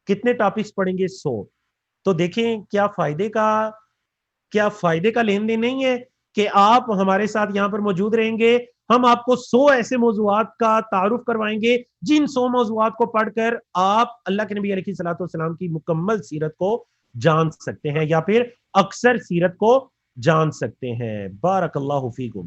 کتنے ٹاپکس پڑھیں گے؟ 100. تو دیکھیں کیا فائدے کا لین دین نہیں ہے کہ آپ ہمارے ساتھ یہاں پر موجود رہیں گے. ہم آپ کو 100 ایسے موضوعات کا تعارف کروائیں گے جن 100 موضوعات کو پڑھ کر آپ اللہ کے نبی علیہ الصلوۃ والسلام کی مکمل سیرت کو جان سکتے ہیں, یا پھر اکثر سیرت کو جان سکتے ہیں. بارک اللہ فیکم.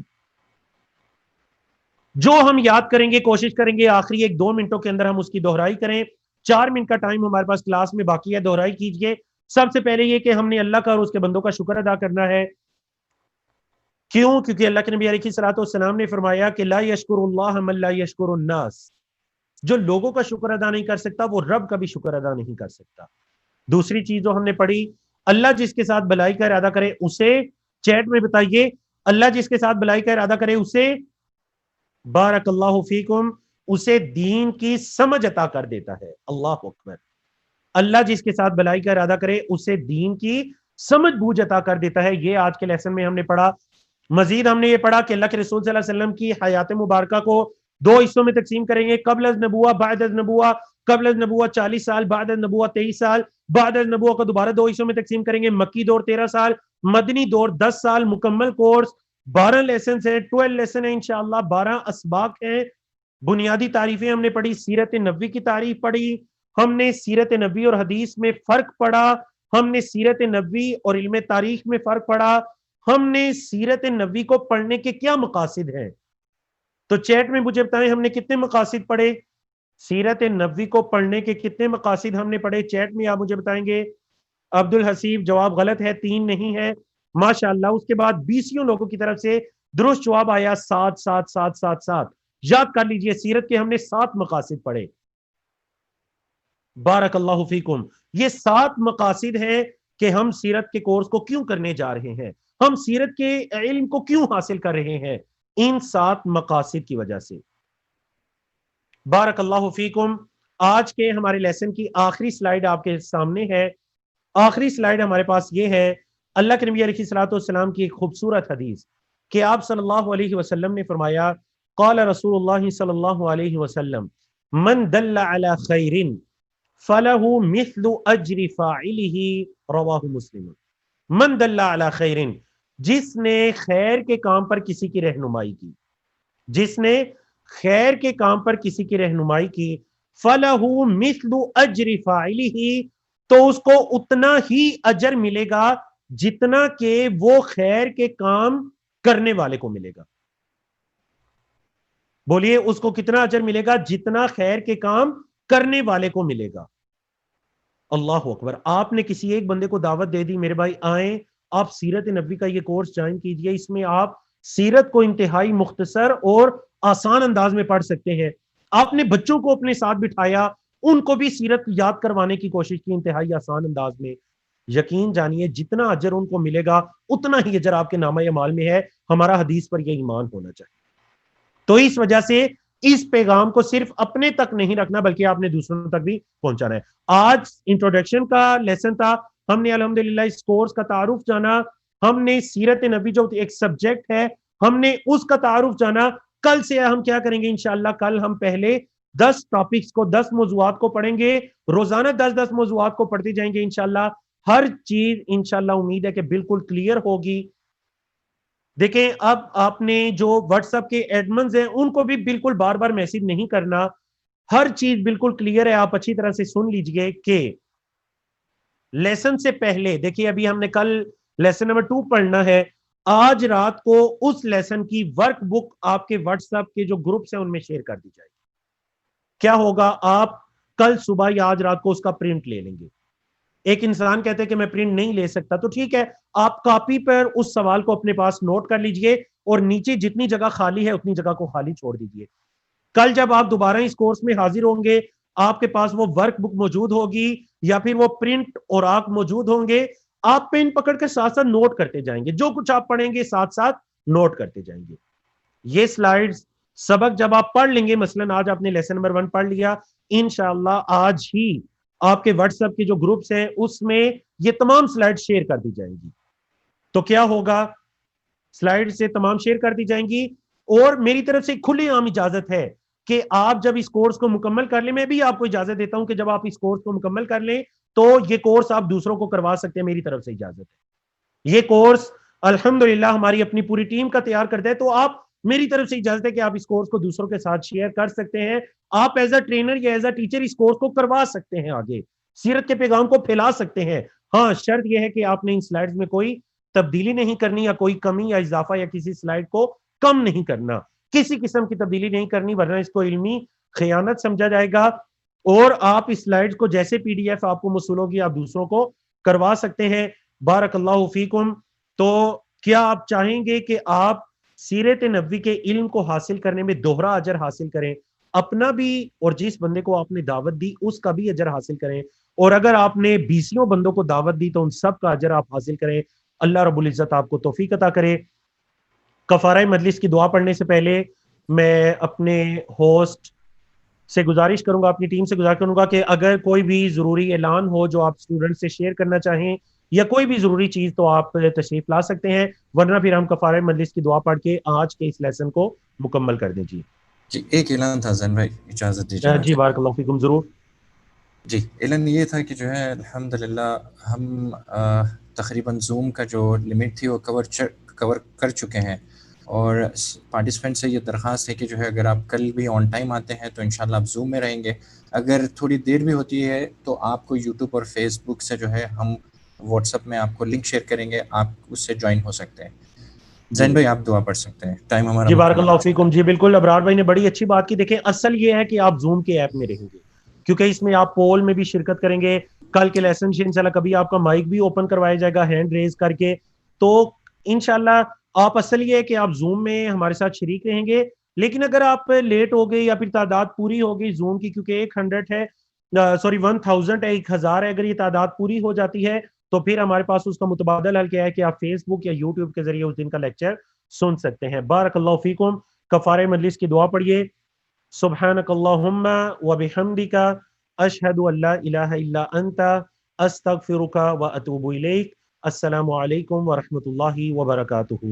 جو ہم یاد کریں گے کوشش کریں گے آخری 1-2 منٹوں کے اندر ہم اس کی دہرائی کریں. 4 منٹ کا ٹائم ہمارے پاس کلاس میں باقی ہے, دہرائی کیجئے. سب سے پہلے یہ کہ ہم نے اللہ کا اور اس کے بندوں کا شکر ادا کرنا ہے. کیوں؟ کیونکہ اللہ کے نبی علیہ الصلوۃ والسلام نے فرمایا کہ لا یشکر اللہ من لا یشکر الناس. جو لوگوں کا شکر ادا نہیں کر سکتا وہ رب کا بھی شکر ادا نہیں کر سکتا. دوسری چیز جو ہم نے پڑھی, اللہ جس کے ساتھ بھلائی کا ارادہ کرے اسے, چیٹ میں بتائیے, اللہ جس کے ساتھ بھلائی کا ارادہ کرے اسے, بارک اللہ فیکم, اسے دین کی سمجھ عطا کر دیتا ہے. اللہ اکبر. اللہ جس کے ساتھ بھلائی کا ارادہ کرے اسے دین کی سمجھ بوجھ عطا کر دیتا ہے. یہ آج کے لیسن میں ہم نے پڑھا. مزید ہم نے یہ پڑھا کہ اللہ کے رسول صلی اللہ علیہ وسلم کی حیات مبارکہ کو 2 حصوں میں تقسیم کریں گے, قبل از نبوہ, بعد از نبوہ. قبل از نبوہ 40 سال, بعد از نبوہ 23 سال. بعد از نبوہ کو دوبارہ 2 حصوں میں تقسیم کریں گے, مکی دور 13 سال, مدنی دور 10 سال. مکمل کورس 12 لیسنز ہیں, 12 لیسن ہیں انشاءاللہ, 12 اسباق ہیں. بنیادی تعریفیں ہم نے پڑھی, سیرت نبوی کی تعریف پڑھی, ہم نے سیرت نبوی اور حدیث میں فرق پڑھا, ہم نے سیرت نبوی اور علم تاریخ میں فرق پڑھا, ہم نے سیرت نبوی کو پڑھنے کے کیا مقاصد ہیں. تو چیٹ میں مجھے بتائیں ہم نے کتنے مقاصد پڑھے؟ سیرت نبوی کو پڑھنے کے کتنے مقاصد ہم نے پڑھے؟ چیٹ میں آپ مجھے بتائیں گے. عبد الحسیب جواب غلط ہے, 3 نہیں ہے. ماشاءاللہ. اس کے بعد 20 لوگوں کی طرف سے درست جواب آیا 7 7 7 7 7. یاد کر لیجئے سیرت کے ہم نے 7 مقاصد پڑھے. بارک اللہ فیکم. یہ 7 مقاصد ہیں کہ ہم سیرت کے کورس کو کیوں کرنے جا رہے ہیں, ہم سیرت کے علم کو کیوں حاصل کر رہے ہیں, ان 7 مقاصد کی وجہ سے. بارک اللہ فیکم. آج کے ہمارے لیسن کی آخری سلائیڈ آپ کے سامنے ہے. آخری سلائیڈ ہمارے پاس یہ ہے, اللہ کے نبی علیہ الصلوۃ والسلام کی ایک خوبصورت حدیث کہ آپ صلی اللہ علیہ وسلم نے فرمایا, قال رسول اللہ صلی اللہ علیہ وسلم من دل علی خیر فلہ مثل اجر فاعلہ, رواہ مسلم. من دل علی خیر, جس نے خیر کے کام پر کسی کی رہنمائی کی, جس نے خیر کے کام پر کسی کی رہنمائی کی, فلہ مثل اجر فاعلہ, تو اس کو اتنا ہی اجر ملے گا جتنا کہ وہ خیر کے کام کرنے والے کو ملے گا. بولیے اس کو کتنا اجر ملے گا؟ جتنا خیر کے کام کرنے والے کو ملے گا. اللہ اکبر. آپ نے کسی ایک بندے کو دعوت دے دی, میرے بھائی آئیں آپ سیرت نبوی کا یہ کورس جوائن کیجئے, اس میں آپ سیرت کو انتہائی مختصر اور آسان انداز میں پڑھ سکتے ہیں. آپ نے بچوں کو اپنے ساتھ بٹھایا, ان کو بھی سیرت یاد کروانے کی کوشش کی انتہائی آسان انداز میں. یقین جانیے جتنا اجر ان کو ملے گا اتنا ہی اجر آپ کے نامہ اعمال میں ہے. ہمارا حدیث پر یہ ایمان ہونا چاہیے. تو اس وجہ سے اس پیغام کو صرف اپنے تک نہیں رکھنا بلکہ آپ نے دوسروں تک بھی پہنچانا ہے. آج انٹروڈکشن کا لیسن تھا, ہم نے الحمدللہ اس کورس کا تعارف جانا, ہم نے سیرت نبی جو ایک سبجیکٹ ہے ہم نے اس کا تعارف جانا. کل سے ہم کیا کریں گے انشاءاللہ, کل ہم پہلے 10 ٹاپکس کو 10 موضوعات کو پڑھیں گے, روزانہ 10 موضوعات کو پڑھتے جائیں گے انشاءاللہ. ہر چیز انشاءاللہ امید ہے کہ بالکل کلیئر ہوگی. دیکھیں اب آپ نے جو واٹس ایپ کے ایڈمنز ہیں ان کو بھی بالکل بار بار میسج نہیں کرنا, ہر چیز بالکل کلیئر ہے. آپ اچھی طرح سے سن لیجئے کہ لیسن سے پہلے, دیکھیے ابھی ہم نے کل لیسن نمبر 2 پڑھنا ہے, آج رات کو اس لیسن کی ورک بک آپ کے واٹس ایپ کے جو گروپس ہیں ان میں شیئر کر دی جائے گی. کیا ہوگا, آپ کل صبح یا آج رات کو اس کا پرنٹ لے لیں گے. ایک انسان کہتے ہیں کہ میں پرنٹ نہیں لے سکتا, تو ٹھیک ہے آپ کاپی پر اس سوال کو اپنے پاس نوٹ کر لیجئے اور نیچے جتنی جگہ خالی ہے اتنی جگہ کو خالی چھوڑ دیجئے. کل جب آپ دوبارہ اس کورس میں حاضر ہوں گے آپ کے پاس وہ ورک بک موجود ہوگی یا پھر وہ پرنٹ اوراق موجود ہوں گے, آپ پین پکڑ کے ساتھ ساتھ نوٹ کرتے جائیں گے, جو کچھ آپ پڑھیں گے ساتھ ساتھ نوٹ کرتے جائیں گے. یہ سلائیڈز سبق جب آپ پڑھ لیں گے, مثلا آج آپ نے لیسن نمبر 1 پڑھ لیا, انشاءاللہ آج ہی آپ کے واٹس ایپ کے جو گروپس ہیں اس میں یہ تمام سلائیڈ شیئر کر دی جائیں گی. تو کیا ہوگا, سلائیڈ سے تمام شیئر کر دی جائیں گی, اور میری طرف سے کھلی عام اجازت ہے کہ آپ جب اس کورس کو مکمل کر لیں, میں بھی آپ کو اجازت دیتا ہوں کہ جب آپ اس کورس کو مکمل کر لیں تو یہ کورس آپ دوسروں کو کروا سکتے ہیں, میری طرف سے اجازت ہے. یہ کورس الحمدللہ ہماری اپنی پوری ٹیم کا تیار کرتا ہے, تو آپ میری طرف سے اجازت ہے کہ آپ اس کورس کو دوسروں کے ساتھ شیئر کر سکتے ہیں. آپ ایز اے ٹرینر یا ایز اے ٹیچر اس کورس کو کروا سکتے ہیں, آگے سیرت کے پیغام کو پھیلا سکتے ہیں. ہاں, شرط یہ ہے کہ آپ نے ان سلائیڈز میں کوئی تبدیلی نہیں کرنی, یا کوئی کمی یا اضافہ یا کسی سلائیڈ کو کم نہیں کرنا, کسی قسم کی تبدیلی نہیں کرنی, ورنہ اس کو علمی خیانت سمجھا جائے گا. اور آپ اس سلائیڈز کو جیسے پی ڈی ایف آپ کو موصول ہوگی آپ دوسروں کو کروا سکتے ہیں. بارک اللہ فیکم. تو کیا آپ چاہیں گے کہ آپ سیرت نبوی کے علم کو حاصل کرنے میں دوہرا اجر حاصل کریں, اپنا بھی اور جس بندے کو آپ نے دعوت دی اس کا بھی اجر حاصل کریں, اور اگر آپ نے 20 بندوں کو دعوت دی تو ان سب کا اجر آپ حاصل کریں. اللہ رب العزت آپ کو توفیق عطا کرے. کفارہ مجلس کی دعا پڑھنے سے پہلے میں اپنے ہوسٹ سے گزارش کروں گا, اپنی ٹیم سے گزارش کروں گا کہ اگر کوئی بھی ضروری اعلان ہو جو آپ اسٹوڈنٹ سے شیئر کرنا چاہیں یا کوئی بھی ضروری چیز, تو آپ تشریف لا سکتے ہیں, ورنہ پھر ہم کفارہ مجلس کی دعا پڑھ کے آج کے اس لیسن کو مکمل کر دیں. جی ایک اعلان تھا زین بھائی, اجازت دیجیے جی مجھے. بارک اللہ فیکم. ضرور. جی اعلان یہ تھا کہ جو ہے الحمدللہ ہم تقریباً زوم کا جو لمٹ تھی وہ کور کر چکے ہیں, اور پارٹیسپینٹ سے یہ درخواست ہے کہ جو ہے اگر آپ کل بھی آن ٹائم آتے ہیں تو انشاءاللہ آپ زوم میں رہیں گے. اگر تھوڑی دیر بھی ہوتی ہے تو آپ کو یوٹیوب اور فیس بک سے جو ہے ہم واٹس ایپ میں آپ کو لنک شیئر کریں گے, آپ اس سے جوائن ہو سکتے ہیں. زین بھائی آپ دعا پڑھ سکتے ہیں, ٹائم ہمارا جی بارک مکمل اللہ ہو چکا فیکم. ہے. جی بالکل, ابرار بھائی نے بڑی اچھی بات کی. دیکھیں اصل یہ ہے کہ آپ زوم کے ایپ میں رہیں گے, کیونکہ اس میں آپ پول میں بھی شرکت کریں گے. کل کے لیسن سے انشاءاللہ کبھی آپ کا مائک بھی اوپن کروایا جائے گا ہینڈ ریز کر کے, تو انشاءاللہ آپ اصل یہ ہے کہ آپ زوم میں ہمارے ساتھ شریک رہیں گے. لیکن اگر آپ لیٹ ہو گئے یا پھر تعداد پوری ہو گئی زوم کی, کیونکہ 100 ہے, سوری 1000 ہے, 1000 ہے, اگر یہ تعداد پوری ہو جاتی ہے تو پھر ہمارے پاس اس کا متبادل حل کیا ہے کہ آپ فیس بک یا یوٹیوب کے ذریعے اس دن کا لیکچر سن سکتے ہیں. بارک اللہ فیکم. کفارہ مجلس کی دعا پڑھیے. سبحانک اللہم و بحمدک اشہد ان لا الہ الا انت استغفرک و اتوب الیک. السلام علیکم ورحمۃ اللہ وبرکاتہ.